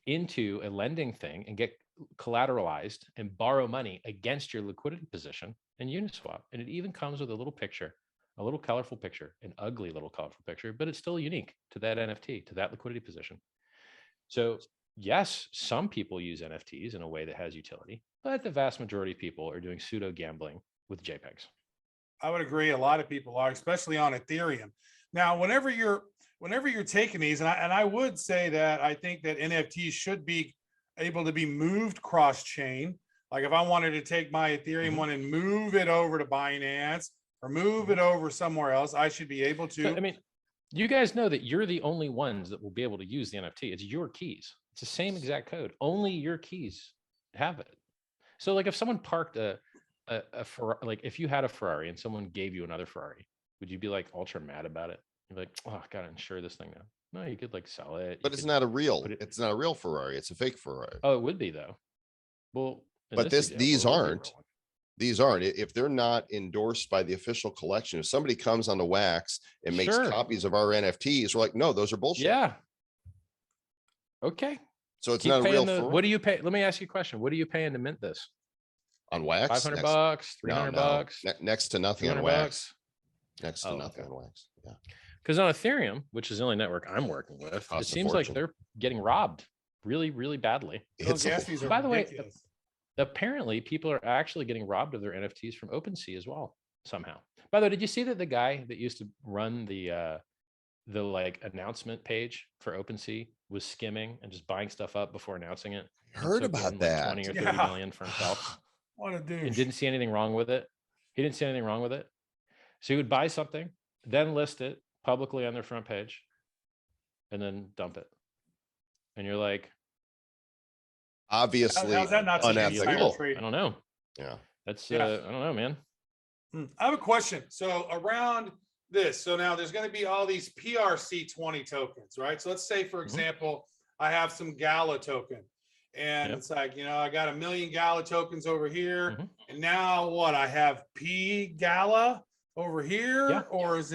into a lending thing and get collateralized and borrow money against your liquidity position in Uniswap. And it even comes with a little picture, a little colorful picture, an ugly little colorful picture, but it's still unique to that NFT, to that liquidity position. So yes, some people use NFTs in a way that has utility, but the vast majority of people are doing pseudo gambling with JPEGs. I would agree. A lot of people are, especially on Ethereum. Now, whenever you're taking these, and I would say that I think that NFTs should be able to be moved cross-chain. Like if I wanted to take my Ethereum one and move it over to Binance or move it over somewhere else, I should be able to. But, I mean, you guys know that you're the only ones that will be able to use the NFT. It's your keys. It's the same exact code. Only your keys have it. So like if someone parked a Ferrari, like if you had a Ferrari and someone gave you another Ferrari, would you be like ultra mad about it? You're like, oh, I gotta insure this thing now. No, you could like sell it. But it's not a real. It's not a real Ferrari. It's a fake Ferrari. Oh, it would be though. Well, but these aren't. These aren't. If they're not endorsed by the official collection, if somebody comes on the wax and makes copies of our NFTs, we're like, no, those are bullshit. Yeah. Okay. So it's not a real. What do you pay? Let me ask you a question. What are you paying to mint this? On wax? $500, $300. Next to nothing on wax. Next to nothing on wax. Yeah. Because on Ethereum, which is the only network I'm working with, it seems like they're getting robbed really, really badly. By the way, apparently people are actually getting robbed of their NFTs from OpenSea as well somehow. By the way, did you see that the guy that used to run the like announcement page for OpenSea was skimming and just buying stuff up before announcing it? Heard about that. 20 or 30 million for himself. What a dude. And didn't see anything wrong with it. He didn't see anything wrong with it. So he would buy something, then list it publicly on their front page, and then dump it. And you're like, obviously how's that not unethical. I don't know. Yeah. That's I don't know, man. I have a question. So around this, so now there's going to be all these PRC20 tokens, right? So let's say, for example, I have some Gala token. And it's like, I got 1 million Gala tokens over here. And now what? I have P Gala over here, or is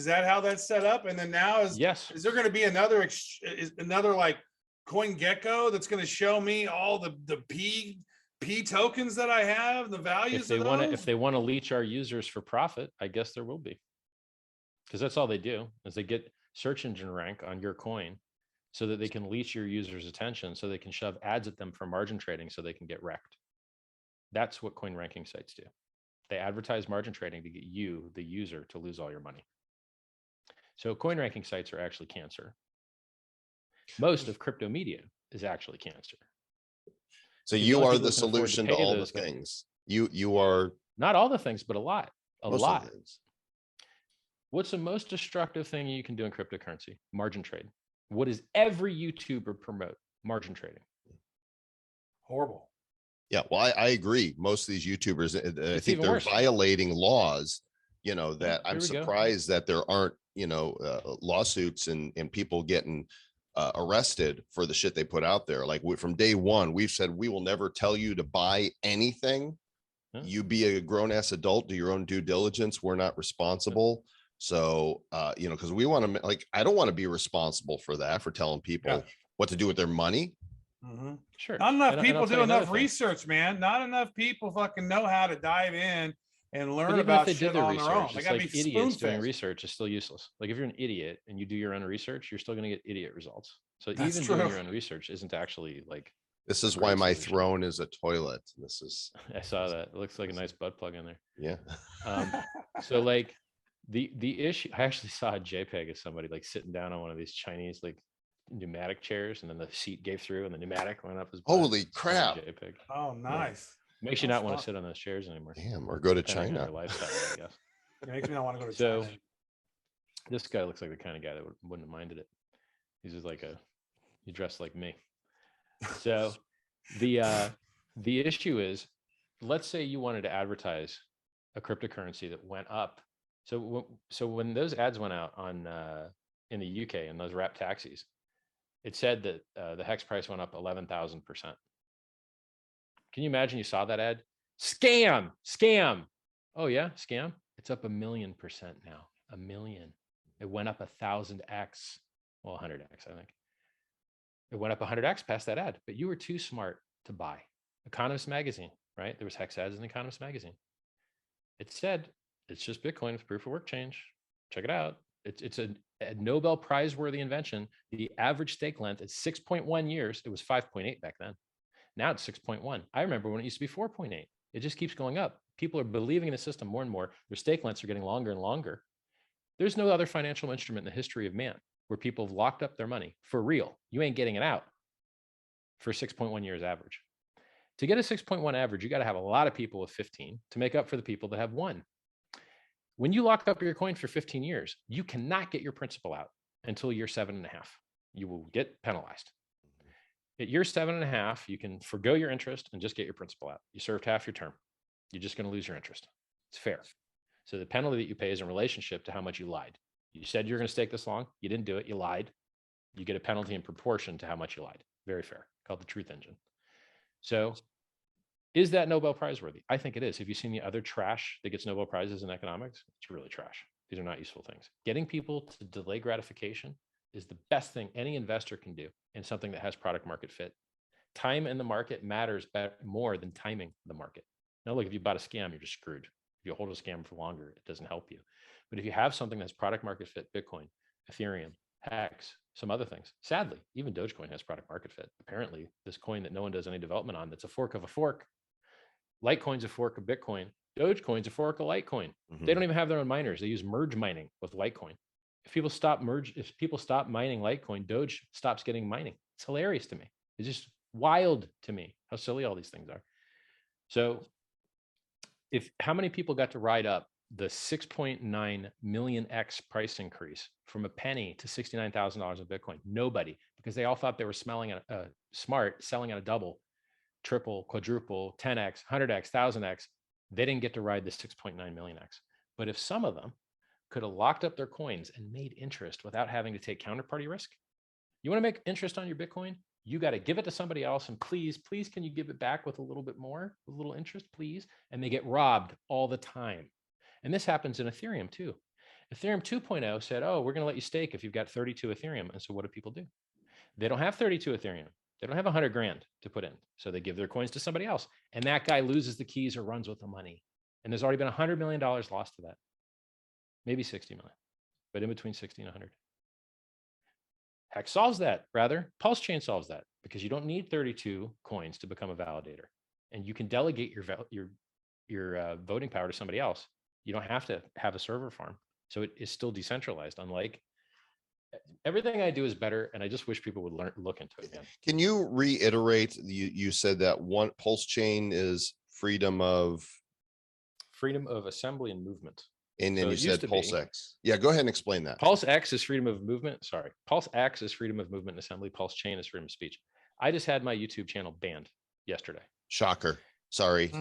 that how that's set up? And then now is there going to be another like CoinGecko that's going to show me all the P tokens that I have, the values if they want to leech our users for profit, I guess there will be, because that's all they do is they get search engine rank on your coin so that they can leech your users' attention, so they can shove ads at them for margin trading so they can get wrecked. That's what coin ranking sites do. They advertise margin trading to get you, the user, to lose all your money. So coin ranking sites are actually cancer. Most of crypto media is actually cancer. So you are the solution to all the things. You are not all the things, but a lot. A lot. Things. What's the most destructive thing you can do in cryptocurrency? Margin trade. What does every YouTuber promote? Margin trading. Horrible. Yeah, well, I agree. Most of these YouTubers, I think they're violating laws. That I'm surprised that there aren't, lawsuits and people getting arrested for the shit they put out there. Like from day one, we've said we will never tell you to buy anything You be a grown-ass adult, do your own due diligence. We're not responsible. So, because we want to, like, I don't want to be responsible for that, for telling people what to do with their money. Mm-hmm. Sure. Not enough And people I'll tell do you another enough thing. research, man. Not enough people fucking know how to dive in and But learn even about if they shit did their on their own. research, They it's gotta like be idiots doing spoon-fed. research is still useless. Like if you're an idiot and you do your own research, you're still going to get idiot results. So That's even true. doing your own research isn't actually like. This is why my throne is a toilet. This is. I saw that. It looks like a nice butt plug in there. Yeah. So like the issue, I actually saw a JPEG of somebody like sitting down on one of these Chinese like pneumatic chairs, and then the seat gave through and the pneumatic went up his butt. Holy crap. JPEG. Oh, nice. Makes you not want to sit on those chairs anymore. Damn, or go to Depending on China. your lifestyle, I guess. It makes me not want to go to So China. this guy looks like the kind of guy that wouldn't have minded it. He's just like he dressed like me. So the issue is, let's say you wanted to advertise a cryptocurrency that went up. So when those ads went out on in the UK and those wrap taxis, it said that the hex price went up 11,000%. Can you imagine you saw that ad? Scam. Oh yeah, scam. It's up 1,000,000% now. 1,000,000. It went up 1,000x. Well, 100x, I think. It went up 100x past that ad, but you were too smart to buy. Economist magazine, right? There was hex ads in Economist magazine. It said it's just Bitcoin with proof of work change. Check it out. It's a Nobel Prize worthy invention. The average stake length is 6.1 years. It was 5.8 back then. Now it's 6.1. I remember when it used to be 4.8. It just keeps going up. People are believing in the system more and more. Their stake lengths are getting longer and longer. There's no other financial instrument in the history of man where people have locked up their money for real. You ain't getting it out for 6.1 years average. To get a 6.1 average, you got to have a lot of people with 15 to make up for the people that have 1. When you lock up your coin for 15 years, you cannot get your principal out until year 7.5. You will get penalized. At year 7.5, you can forgo your interest and just get your principal out. You served half your term. You're just going to lose your interest. It's fair. So the penalty that you pay is in relationship to how much you lied. You said you're going to stake this long. You didn't do it. You lied. You get a penalty in proportion to how much you lied. Very fair. Called the truth engine. So is that Nobel Prize worthy? I think it is. Have you seen the other trash that gets Nobel Prizes in economics? It's really trash. These are not useful things. Getting people to delay gratification is the best thing any investor can do in something that has product market fit. Time in the market matters more than timing the market. Now, look, if you bought a scam, you're just screwed. If you hold a scam for longer, it doesn't help you. But if you have something that's product market fit, Bitcoin, Ethereum, Hex, some other things, sadly, even Dogecoin has product market fit. Apparently, this coin that no one does any development on, that's a fork of a fork. Litecoin's a fork of Bitcoin. Dogecoin's a fork of Litecoin. Mm-hmm. They don't even have their own miners. They use merge mining with Litecoin. If people stop mining Litecoin, Doge stops getting mining. It's hilarious to me. It's just wild to me how silly all these things are. So how many people got to ride up the 6.9 million X price increase from a penny to $69,000 of Bitcoin? Nobody, because they all thought they were selling at a double, triple, quadruple, 10X, 100X, 1000X. They didn't get to ride the 6.9 million X. But if some of them could have locked up their coins and made interest without having to take counterparty risk, you want to make interest on your Bitcoin? You got to give it to somebody else, and please, can you give it back with a little bit more, a little interest, please? And they get robbed all the time. And this happens in Ethereum too. Ethereum 2.0 said, oh, we're going to let you stake if you've got 32 Ethereum. And so what do people do? They don't have 32 Ethereum. They don't have 100 grand to put in. So they give their coins to somebody else. And that guy loses the keys or runs with the money. And there's already been $100 million lost to that. Maybe 60 million, but in between 60 and 100. Hex solves that, rather. Pulsechain solves that, because you don't need 32 coins to become a validator. And you can delegate your voting power to somebody else. You don't have to have a server farm. So it is still decentralized, unlike everything I do is better. And I just wish people would look into it again. Can you reiterate, you said that one Pulsechain is freedom of assembly and movement. And then you said PulseX. Yeah, go ahead and explain that. PulseX is freedom of movement. Sorry. PulseX is freedom of movement and assembly. Pulsechain is freedom of speech. I just had my YouTube channel banned yesterday. Shocker. Sorry.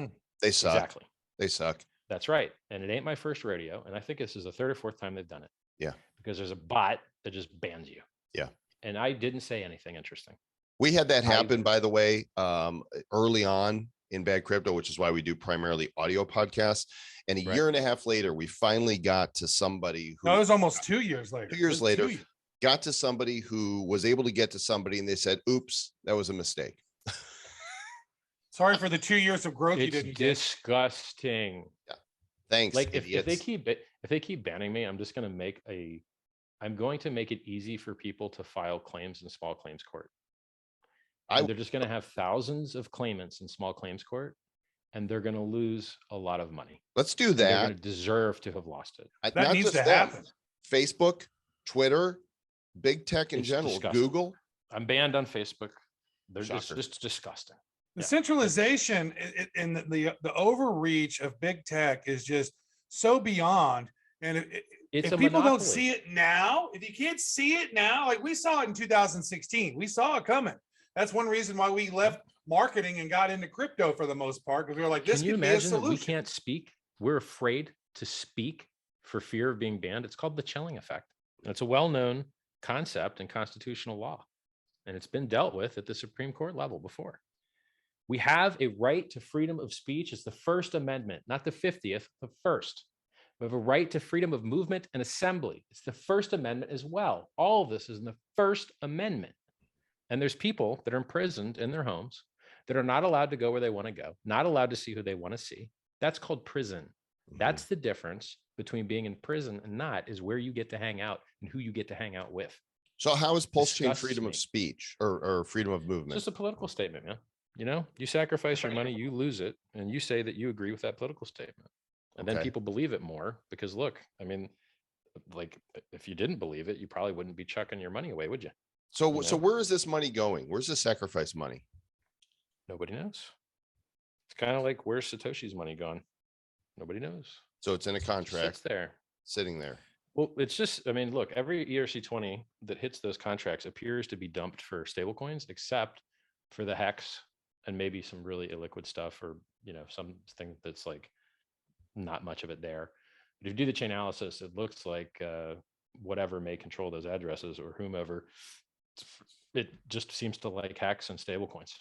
They suck. Exactly. They suck. That's right. And it ain't my first rodeo. And I think this is the 3rd or 4th time they've done it. Yeah. Because there's a bot that just bans you. Yeah. And I didn't say anything interesting. We had that happen, by the way, early on in Bad Crypto, which is why we do primarily audio podcasts. And a Right. year and a half later, we finally got to somebody who No, it was almost 2 years later. 2 years It was later, 2 years. got to somebody who was able to get to somebody and they said, oops, that was a mistake. Sorry for the 2 years of growth you It's didn't get. disgusting. Thanks. Like if they idiots. keep banning me, I'm going to make it easy for people to file claims in small claims court. And they're just going to have thousands of claimants in small claims court, and they're going to lose a lot of money. Let's do They're that. going to deserve to have lost it. That Not needs just to them. happen. Facebook, Twitter, big tech in It's general, disgusting. Google. I'm banned on Facebook. They're Shocker. just disgusting. The Yeah. centralization and the overreach of big tech is just so beyond. And It's if a people don't monopoly. see it now, if you can't see it now, like we saw it in 2016, we saw it coming. That's one reason why we left marketing and got into crypto for the most part, because we were like, this Can you could be a imagine that we solution. can't speak? We're afraid to speak for fear of being banned. It's called the chilling effect. And it's a well-known concept in constitutional law. And it's been dealt with at the Supreme Court level before. We have a right to freedom of speech. It's the First Amendment, not the 50th, the first. We have a right to freedom of movement and assembly. It's the First Amendment as well. All of this is in the First Amendment. And there's people that are imprisoned in their homes that are not allowed to go where they want to go, not allowed to see who they want to see. That's called prison. That's the difference between being in prison and not, is where you get to hang out and who you get to hang out with. So how is Pulsechain Disgusts freedom of me. speech or freedom of It's movement? just a political statement, man. You know, you sacrifice your money, you lose it, and you say that you agree with that political statement. And then Okay. people believe it more because look, I mean, like if you didn't believe it, you probably wouldn't be chucking your money away, would you? So you so know? where is this money going? Where's the sacrifice money? Nobody knows. It's kind of like, where's Satoshi's money gone? Nobody knows. So it's in a It just contract sits there. sitting there. Well, it's just, I mean, look, every ERC20 that hits those contracts appears to be dumped for stable coins, except for the Hex and maybe some really illiquid stuff, or, you know, something that's like not much of it there. But if you do the chain analysis, it looks like whatever may control those addresses or whomever, it just seems to like Hex and stable coins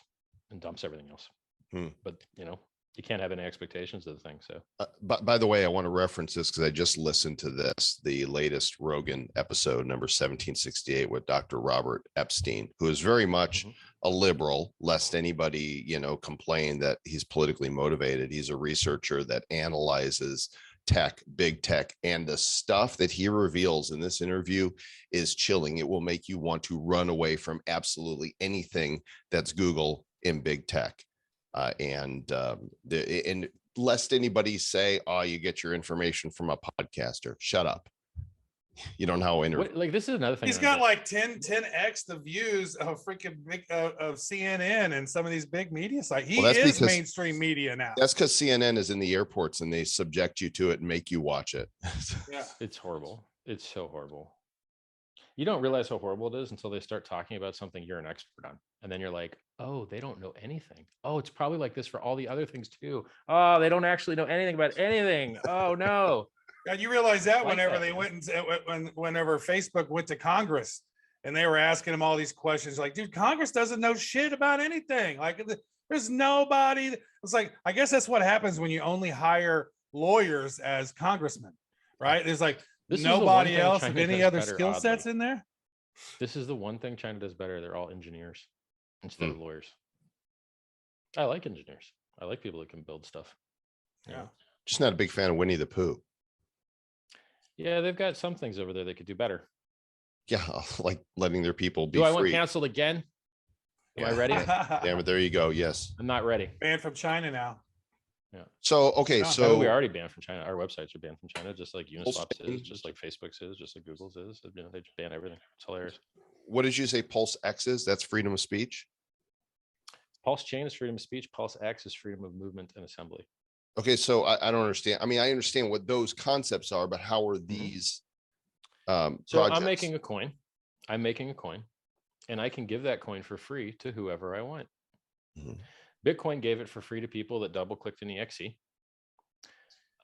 and dumps everything else. But, you know, you can't have any expectations of the thing. So, By the way, I want to reference this because I just listened to this, the latest Rogan episode, number 1768, with Dr. Robert Epstein, who is very much a liberal, lest anybody, you know, complain that he's politically motivated. He's a researcher that analyzes tech, big tech, and the stuff that he reveals in this interview is chilling. It will make you want to run away from absolutely anything that's Google in big tech. And lest anybody say, oh, you get your information from a podcaster. Shut up. You don't know how like, this is another thing. He's got like 10x the views of freaking big of CNN and some of these big media sites. He is mainstream media now. That's because CNN is in the airports and they subject you to it and make you watch it. Yeah, it's horrible. It's so horrible. You don't realize how horrible it is until they start talking about something you're an expert on. And then you're like, oh, they don't know anything. Oh, it's probably like this for all the other things too. Oh, they don't actually know anything about anything. Oh, no. God, you realize that Like whenever that, they man. went whenever Facebook went to Congress and they were asking him all these questions, like, dude, Congress doesn't know shit about anything. Like, there's nobody. It's like, I guess that's what happens when you only hire lawyers as congressmen, right? There's like nobody else with any other skill sets in there. This is the one thing China does better. They're all engineers instead of lawyers. I like engineers. I like people that can build stuff. Yeah. Just not a big fan of Winnie the Pooh. Yeah, they've got some things over there they could do better. Yeah, like letting their people be Do I free. want canceled again? Am I ready? Damn it, there you go. Yes. I'm not ready. Banned from China now. Yeah. So, okay, so we already banned from China. Our websites are banned from China, just like Uniswap's is, just like Facebook's is, just like Google's is. You know, they just ban everything. It's hilarious. what did you say PulseX is? That's freedom of speech? Pulsechain is freedom of speech. PulseX is freedom of movement and assembly. Okay, so I don't understand. I mean, I understand what those concepts are, but how are these So projects? I'm making a coin. And I can give that coin for free to whoever I want. Bitcoin gave it for free to people that double clicked in EXE.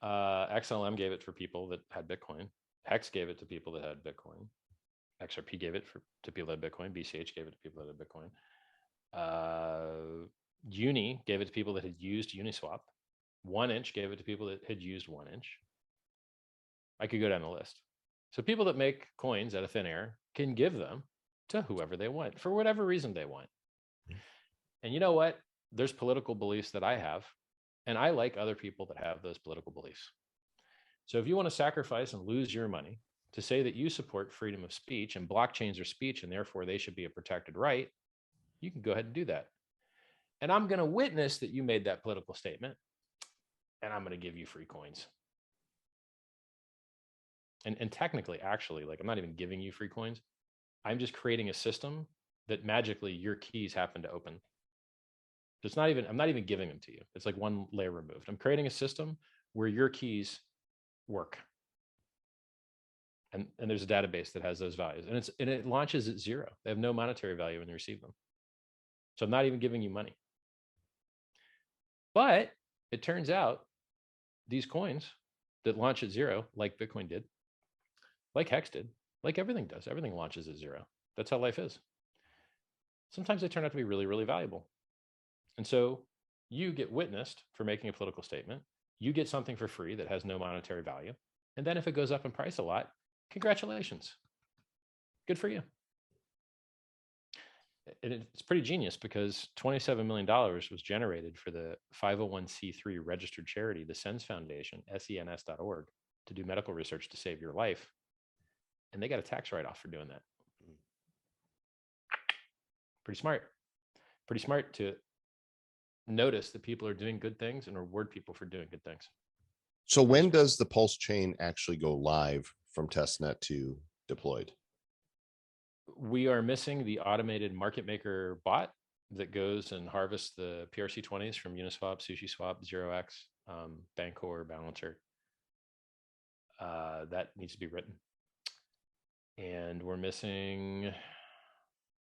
XLM gave it for people that had Bitcoin. Hex gave it to people that had Bitcoin. XRP gave it to people that had Bitcoin. BCH gave it to people that had Bitcoin. Uni gave it to people that had used Uniswap. 1inch gave it to people that had used 1inch. I could go down the list. So people that make coins out of thin air can give them to whoever they want for whatever reason they want. And you know what? There's political beliefs that I have, and I like other people that have those political beliefs. So if you want to sacrifice and lose your money to say that you support freedom of speech and blockchains are speech and therefore they should be a protected right, you can go ahead and do that. And I'm going to witness that you made that political statement, and I'm going to give you free coins. And technically, actually, like, I'm not even giving you free coins. I'm just creating a system that magically your keys happen to open. So it's not even, I'm not even giving them to you. It's like one layer removed. I'm creating a system where your keys work. And there's a database that has those values. And it launches at 0. They have no monetary value when you receive them. So I'm not even giving you money. But it turns out these coins that launch at 0, like Bitcoin did, like Hex did, like everything does, everything launches at 0. That's how life is. Sometimes they turn out to be really, really valuable. And so you get witnessed for making a political statement. You get something for free that has no monetary value. And then if it goes up in price a lot, congratulations. Good for you. And it's pretty genius because $27 million was generated for the 501c3 registered charity, the SENS Foundation, SENS.org, to do medical research to save your life. And they got a tax write-off for doing that. Pretty smart. Pretty smart to notice that people are doing good things and reward people for doing good things. So when does the Pulse chain actually go live from testnet to deployed? We are missing the automated market maker bot that goes and harvests the PRC20s from Uniswap, SushiSwap, 0x, Bancor, Balancer. That needs to be written. And we're missing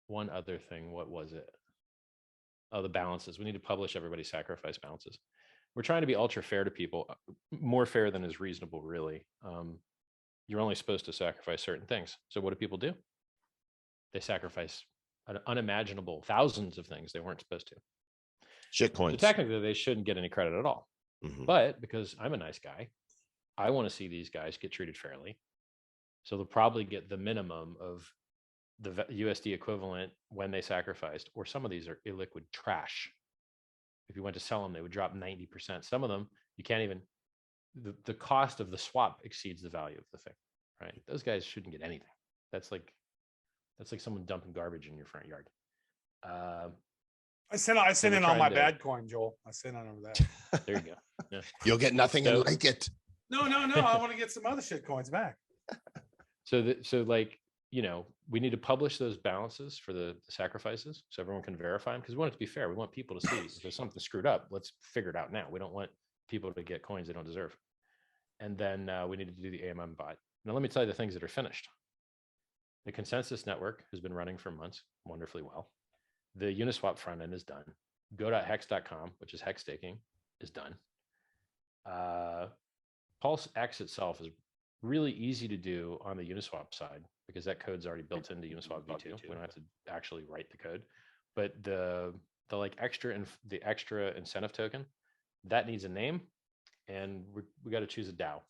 one other thing. What was it? Oh, the balances. We need to publish everybody's sacrifice balances. We're trying to be ultra fair to people, more fair than is reasonable, really. You're only supposed to sacrifice certain things. So what do people do? They sacrifice an unimaginable thousands of things they weren't supposed to. Shit coins. So technically, they shouldn't get any credit at all. Mm-hmm. But because I'm a nice guy, I want to see these guys get treated fairly. So they'll probably get the minimum of the USD equivalent when they sacrificed, or some of these are illiquid trash. If you went to sell them, they would drop 90%. Some of them, you can't even, the cost of the swap exceeds the value of the thing, right? Those guys shouldn't get anything. That's like someone dumping garbage in your front yard. I sent in all my bad coin, Joel. I sent in over that. There you go. Yeah. You'll get nothing and like it. No. I want to get some other shit coins back. So like, you know, we need to publish those balances for the sacrifices so everyone can verify them, because we want it to be fair. We want people to see if there's something screwed up, let's figure it out now. We don't want people to get coins they don't deserve. And then we need to do the AMM bot. Now, let me tell you the things that are finished. The consensus network has been running for months wonderfully well. The Uniswap front end is done. Go.hex.com, which is hex staking, is done. PulseX itself is really easy to do on the Uniswap side because that code's already built into Uniswap v2. We don't have to actually write the code. But the like extra incentive token, that needs a name, and we got to choose a DAO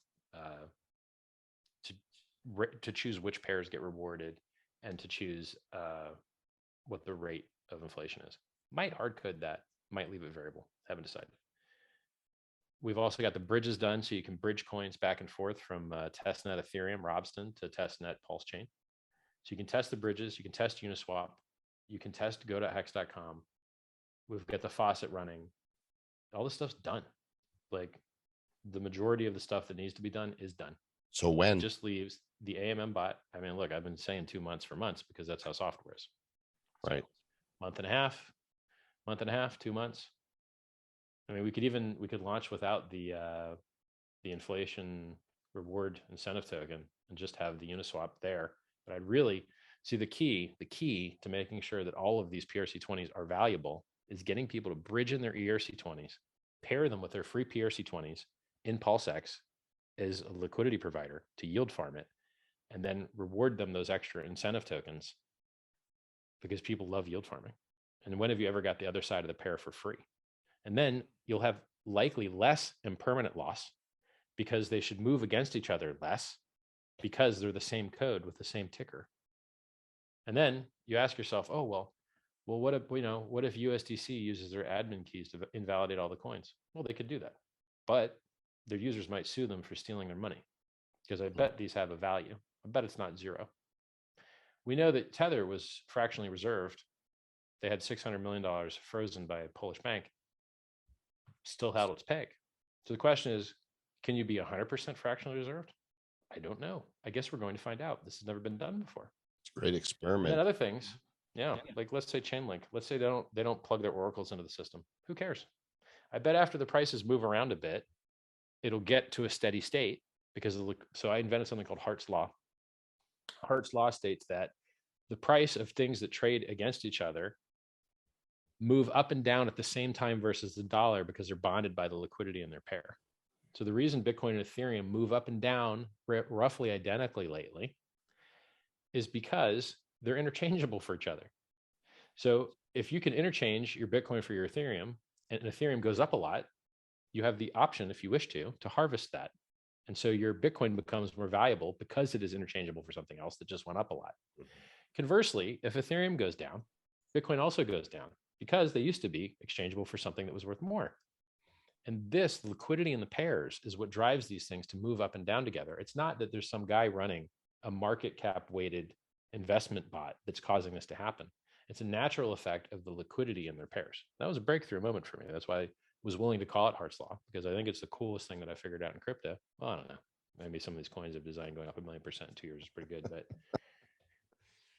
to choose which pairs get rewarded and to choose what the rate of inflation is. Might hard code that, might leave it variable. Haven't decided. We've also got the bridges done, so you can bridge coins back and forth from testnet Ethereum, Robston, to testnet Pulsechain. So you can test the bridges, you can test Uniswap, you can test go.hex.com. We've got the faucet running. All this stuff's done. Like, the majority of the stuff that needs to be done is done. So when? It just leaves the AMM bot. I mean, look, I've been saying 2 months for months because that's how software is. Right. So, month and a half, 2 months. I mean, we could launch without the inflation reward incentive token and just have the Uniswap there. But I'd really see the key to making sure that all of these PRC20s are valuable is getting people to bridge in their ERC20s, pair them with their free PRC20s in PulseX as a liquidity provider to yield farm it, and then reward them those extra incentive tokens because people love yield farming. And when have you ever got the other side of the pair for free? And then you'll have likely less impermanent loss because they should move against each other less because they're the same code with the same ticker. And then you ask yourself, oh, well, what if USDC uses their admin keys to invalidate all the coins? Well, they could do that, but their users might sue them for stealing their money because I bet these have a value. I bet it's not zero. We know that Tether was fractionally reserved. They had $600 million frozen by a Polish bank, still held its peg. So the question is, can you be 100% fractionally reserved? I don't know. I guess we're going to find out. This has never been done before. It's a great experiment. And other things, yeah, like let's say Chainlink. Let's say they don't plug their oracles into the system. Who cares? I bet after the prices move around a bit, it'll get to a steady state because so I invented something called Hart's Law. Hart's Law states that the price of things that trade against each other move up and down at the same time versus the dollar because they're bonded by the liquidity in their pair. So the reason Bitcoin and Ethereum move up and down roughly identically lately is because they're interchangeable for each other. So if you can interchange your Bitcoin for your Ethereum and Ethereum goes up a lot, you have the option, if you wish to harvest that. And so your Bitcoin becomes more valuable because it is interchangeable for something else that just went up a lot. Conversely, if Ethereum goes down, Bitcoin also goes down because they used to be exchangeable for something that was worth more. And this liquidity in the pairs is what drives these things to move up and down together. It's not that there's some guy running a market cap weighted investment bot that's causing this to happen. It's a natural effect of the liquidity in their pairs. That was a breakthrough moment for me. That's why I was willing to call it Hart's Law, because I think it's the coolest thing that I figured out in crypto. Well, I don't know. Maybe some of these coins have designed going up 1 million% in 2 years is pretty good, but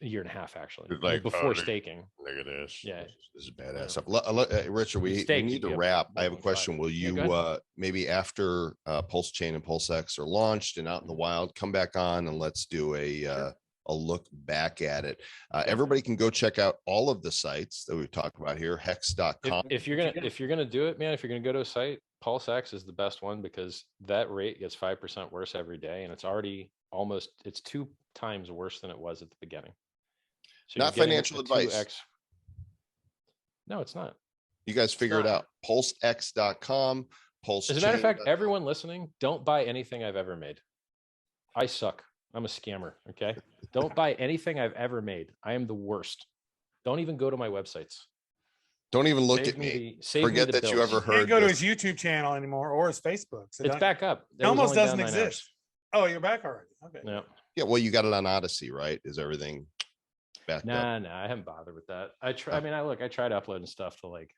a year and a half actually, like, before staking. Look at this. Yeah, this is badass stuff. Richard, we need to wrap. I have a question. Will you maybe after Pulsechain and PulseX are launched and out in the wild, come back on and let's do a look back at it. Everybody can go check out all of the sites that we've talked about here. Hex.com. If you're gonna do it, man, if you're gonna go to a site, PulseX is the best one because that rate gets 5% worse every day, and it's already it's 2 times worse than it was at the beginning. So not financial advice. No, it's not. You guys figure it out. Pulsex.com. As a matter of fact, everyone listening, don't buy anything I've ever made. I suck. I'm a scammer. Okay. Don't buy anything I've ever made. I am the worst. Don't even go to my websites. Don't even look at me. Forget that you ever heard. Can't go to his YouTube channel anymore or his Facebook. So it's back up. It almost doesn't exist. Oh, you're back already. Okay. Yeah. Yeah. Well, you got it on Odyssey, right? Is everything back? No, I haven't bothered with that. I tried uploading stuff to like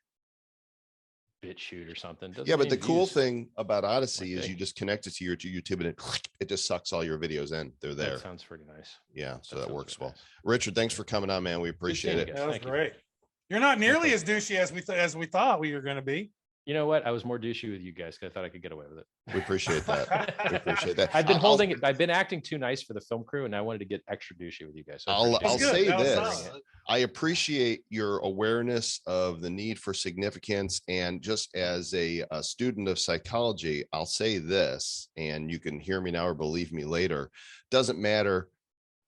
BitChute or something. Yeah, but the cool thing about Odyssey is you just connect it to your YouTube and it just sucks all your videos in. They're there. That sounds pretty nice. Yeah, so that works well. Nice. Richard, thanks for coming on, man. We appreciate it. That was great. You're not nearly as douchey as we thought we were going to be. You know what? I was more douchey with you guys because I thought I could get away with it. We appreciate that. We appreciate that. I've been acting too nice for the film crew, and I wanted to get extra douchey with you guys. So I'll say this. I appreciate your awareness of the need for significance. And just as a student of psychology, I'll say this, and you can hear me now or believe me later. Doesn't matter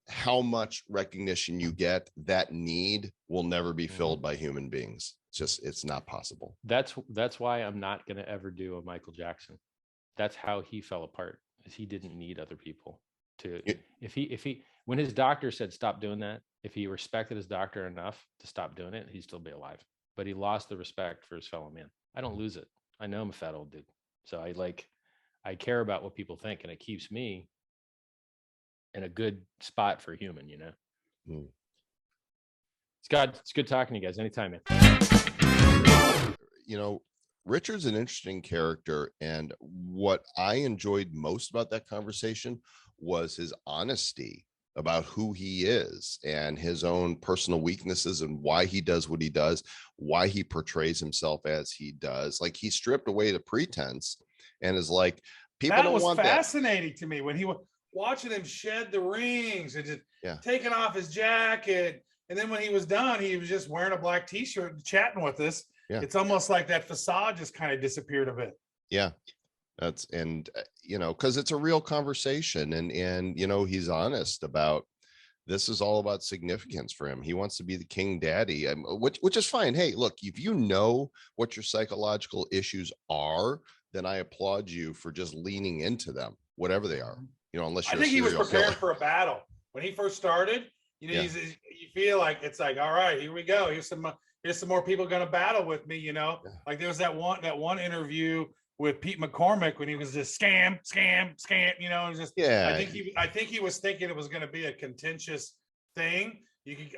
how much recognition you get, that need will never be filled by human beings. It's not possible. That's why I'm not going to ever do a Michael Jackson. That's how he fell apart, is he didn't need other people to, if he, when his doctor said, stop doing that, if he respected his doctor enough to stop doing it, he'd still be alive, but he lost the respect for his fellow man. I don't lose it. I know I'm a fat old dude. So I care about what people think, and it keeps me in a good spot for human, you know? It's good talking to you guys anytime, man. You know, Richard's an interesting character, and what I enjoyed most about that conversation was his honesty about who he is and his own personal weaknesses and why he does what he does, why he portrays himself as he does. Like, he stripped away the pretense and is like, people don't want that. That was fascinating to me when he was watching him shed the rings and just taking off his jacket. And then when he was done, he was just wearing a black t-shirt and chatting with us. Yeah. It's almost like that facade just kind of disappeared a bit. Yeah. You know, because it's a real conversation, and you know, he's honest about This is all about significance for him. He wants to be the king daddy, which is fine. Hey, look, if you know what your psychological issues are, then I applaud you for just leaning into them, whatever they are. You know, unless you're I think he was prepared killer. for a battle when he first started. You know, you feel like it's like, all right, here we go. Here's some more people going to battle with me. You know, like there was that one interview with Pete McCormick when he was just scam. You know, and just I think he was thinking it was going to be a contentious thing.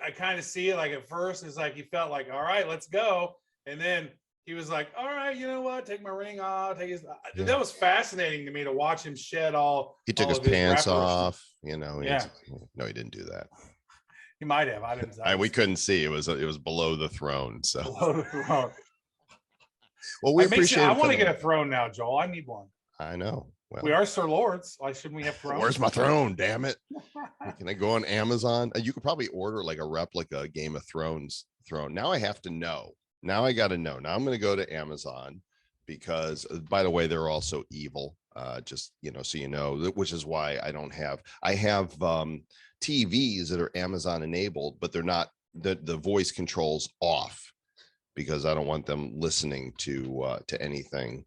I kind of see it like at first it's like he felt like, all right, let's go, and then he was like, all right, you know what? Take my ring off. That was fascinating to me to watch him shed all. He took his pants off. You know. No, he didn't do that. He might have. I didn't. We couldn't see. It was below the throne. So. Below the throne. Well, we appreciate. I want to get a throne now, Joel. I need one. I know. Well, we are Sir Lords. Why shouldn't we have thrones? Where's my throne? Damn it! Can I go on Amazon? You could probably order like a replica Game of Thrones throne. Now I have to know. Now I got to know. Now I'm going to go to Amazon because, by the way, they're also evil. Just, you know, so you know, which is why I have TVs that are Amazon enabled, but they're not, the voice controls off because I don't want them listening to anything.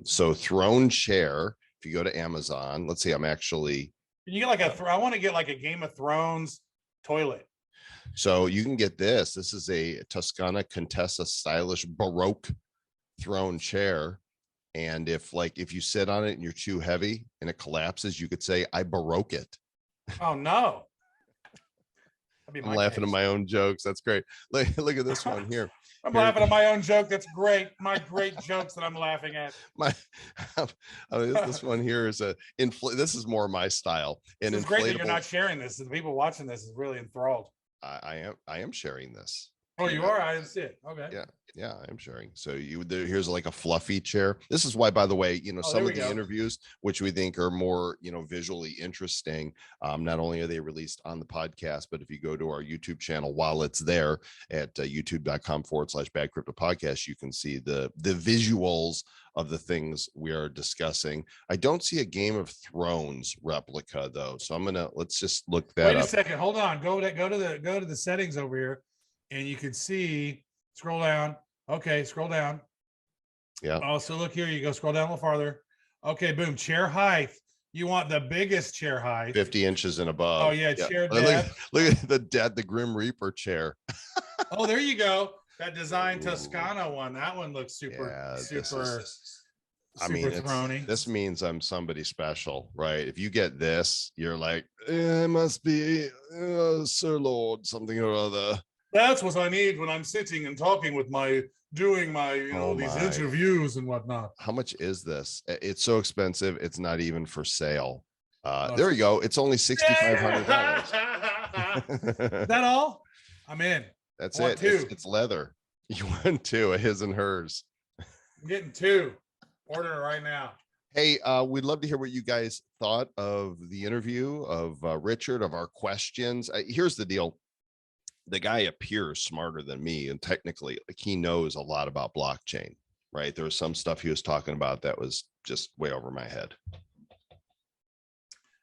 So throne chair, if you go to Amazon, let's see, I'm actually. You get like I want to get like a Game of Thrones toilet. So you can get this. This is a Toscana Contessa stylish Baroque throne chair. And if you sit on it and you're too heavy and it collapses, you could say, I Baroque it. Oh, no. I'm laughing at my own jokes. That's great. Look at this one here. I'm laughing at my own joke. That's great. My great jokes that I'm laughing at. This one here is this is more my style. It's great that you're not sharing this. The people watching this is really enthralled. I am sharing this. Oh, you are? I didn't see it. Okay. Yeah, I am sharing. So here's like a fluffy chair. This is why, by the way, you know, some of the interviews, which we think are more, you know, visually interesting, not only are they released on the podcast, but if you go to our YouTube channel while it's there at youtube.com/Bad Crypto Podcast, you can see the visuals of the things we are discussing. I don't see a Game of Thrones replica though, so let's just look that up. Wait a second, hold on. Go to the settings over here, and you can see. Scroll down. Okay, scroll down. Yeah. Oh, so look here. You go scroll down a little farther. Okay, boom. Chair height. You want the biggest chair height. 50 inches and above. Oh yeah, chair depth. Look at the Grim Reaper chair. Oh, there you go. That design Toscana one. That one looks super. I mean, throny. This means I'm somebody special, right? If you get this, you're like, it must be Sir Lord something or other. That's what I need when I'm sitting and talking with doing my these interviews and whatnot. How much is this? It's so expensive. It's not even for sale. There you go. It's only $6,500. Is that all? I'm in. That's it. It's leather. You want two, his and hers. I'm getting two. Ordering it right now. Hey, we'd love to hear what you guys thought of the interview of Richard, of our questions. Here's the deal. The guy appears smarter than me, and technically, like, he knows a lot about blockchain, right? There was some stuff he was talking about that was just way over my head.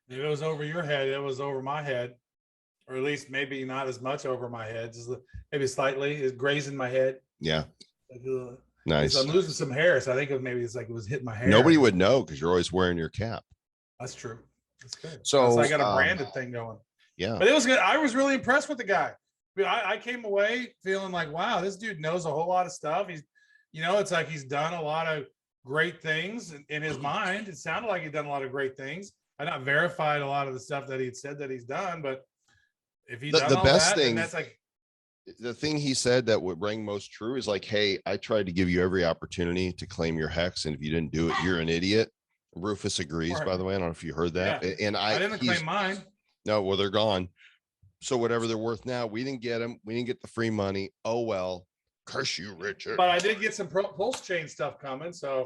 If it was over your head, it was over my head, or at least maybe not as much over my head, just maybe slightly. It's grazing my head. Yeah. Nice. So I'm losing some hair, so I think it was hitting my hair. Nobody would know because you're always wearing your cap. That's true. That's good. So I got a branded thing going. Yeah. But it was good. I was really impressed with the guy. I came away feeling like, wow, this dude knows a whole lot of stuff. He's, it's like he's done a lot of great things in his mind. It sounded like he'd done a lot of great things. I not verified a lot of the stuff that he'd said that he's done, but if he done the all best that, thing, then that's like the thing he said that would ring most true is like, hey, I tried to give you every opportunity to claim your hex, and if you didn't do it, you're an idiot. Rufus agrees, by the way. I don't know if you heard that. Yeah. And I didn't claim mine. No, well, they're gone. So whatever they're worth now, we didn't get them. We didn't get the free money. Oh, well, curse you, Richard. But I did get some Pulsechain stuff coming. So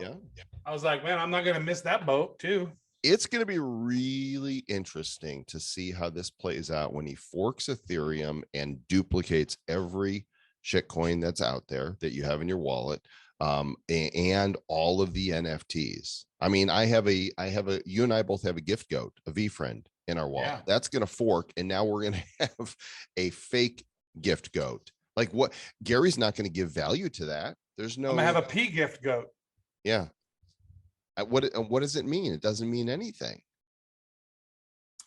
I was like, man, I'm not going to miss that boat too. It's going to be really interesting to see how this plays out when he forks Ethereum and duplicates every shitcoin that's out there that you have in your wallet, and all of the NFTs. I mean, you and I both have a gift goat, a V friend. in our wallet. Yeah. That's going to fork. And now we're going to have a fake gift goat. Like what? Gary's not going to give value to that. There's no, I'm gonna have a P gift goat. yeah. What does it mean? It doesn't mean anything.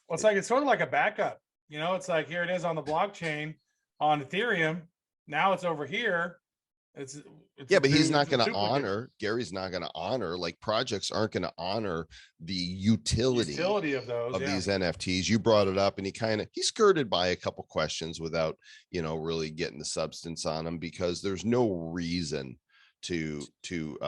Well, it's sort of like a backup. It's like, here it is on the blockchain on Ethereum. Now it's over here. It's Yeah, but he's not it's a going to duplicate. honor, Gary's not going to honor, like projects aren't going to honor the utility of those of these NFTs. You brought it up and he skirted by a couple questions without, really getting the substance on them, because there's no reason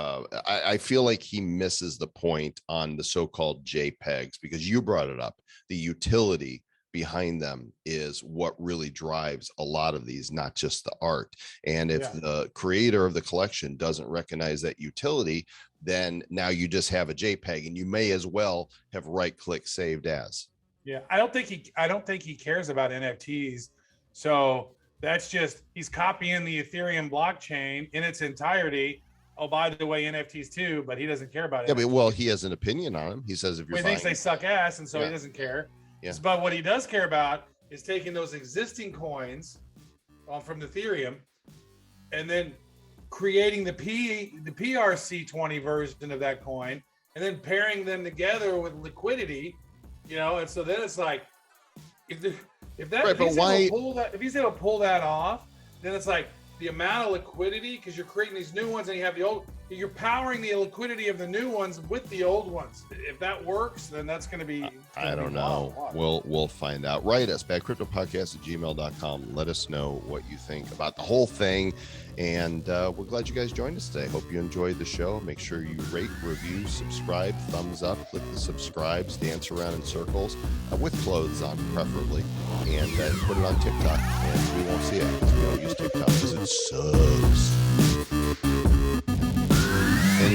I feel like he misses the point on the so-called JPEGs, because you brought it up. The utility behind them is what really drives a lot of these, not just the art. And if the creator of the collection doesn't recognize that utility, then now you just have a JPEG, and you may as well have right-click saved as. Yeah, I don't think he cares about NFTs. So that's just, he's copying the Ethereum blockchain in its entirety. Oh, by the way, NFTs too, but he doesn't care about it. Yeah, but he has an opinion on them. He says if you're he thinks they suck ass, and so he doesn't care. Yeah. But what he does care about is taking those existing coins from the Ethereum and then creating the PRC20 version of that coin, and then pairing them together with liquidity, and so then it's like, if he's able to pull that off, then it's like the amount of liquidity, because you're creating these new ones and you have the old, you're powering the liquidity of the new ones with the old ones. If that works, then that's going to be. I don't know. We'll find out. Write us, badcryptopodcast@gmail.com. Let us know what you think about the whole thing. And we're glad you guys joined us today. Hope you enjoyed the show. Make sure you rate, review, subscribe, thumbs up, click the subscribes, dance around in circles with clothes on, preferably, and put it on TikTok. And we won't see it because we don't use TikTok because it sucks.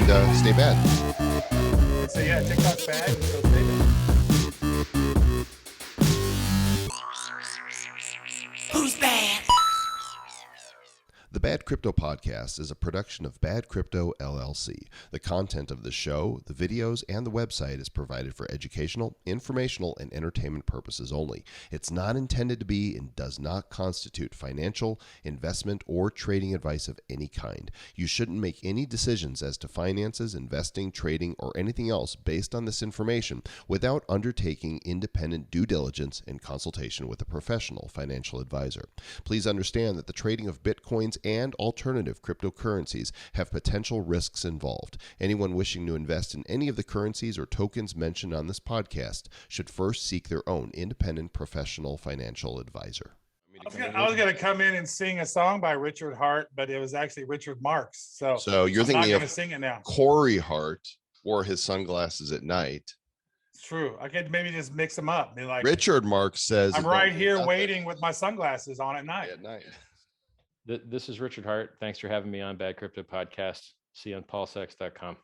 And stay bad. So yeah, TikTok's bad, and so stay bad. Who's bad? The Bad Crypto Podcast is a production of Bad Crypto LLC. The content of the show, the videos, and the website is provided for educational, informational, and entertainment purposes only. It's not intended to be and does not constitute financial, investment, or trading advice of any kind. You shouldn't make any decisions as to finances, investing, trading, or anything else based on this information without undertaking independent due diligence and consultation with a professional financial advisor. Please understand that the trading of Bitcoins and alternative cryptocurrencies have potential risks involved. Anyone wishing to invest in any of the currencies or tokens mentioned on this podcast should first seek their own independent professional financial advisor. I was going to come in and sing a song by Richard Hart, but it was actually Richard Marx. So you're I'm thinking not of sing it now. Corey Hart wore his sunglasses at night. It's true. I could maybe just mix them up. Be like, Richard Marx says, I'm right here waiting with my sunglasses on at night. This is Richard Hart. Thanks for having me on Bad Crypto Podcast. See you on pulsex.com.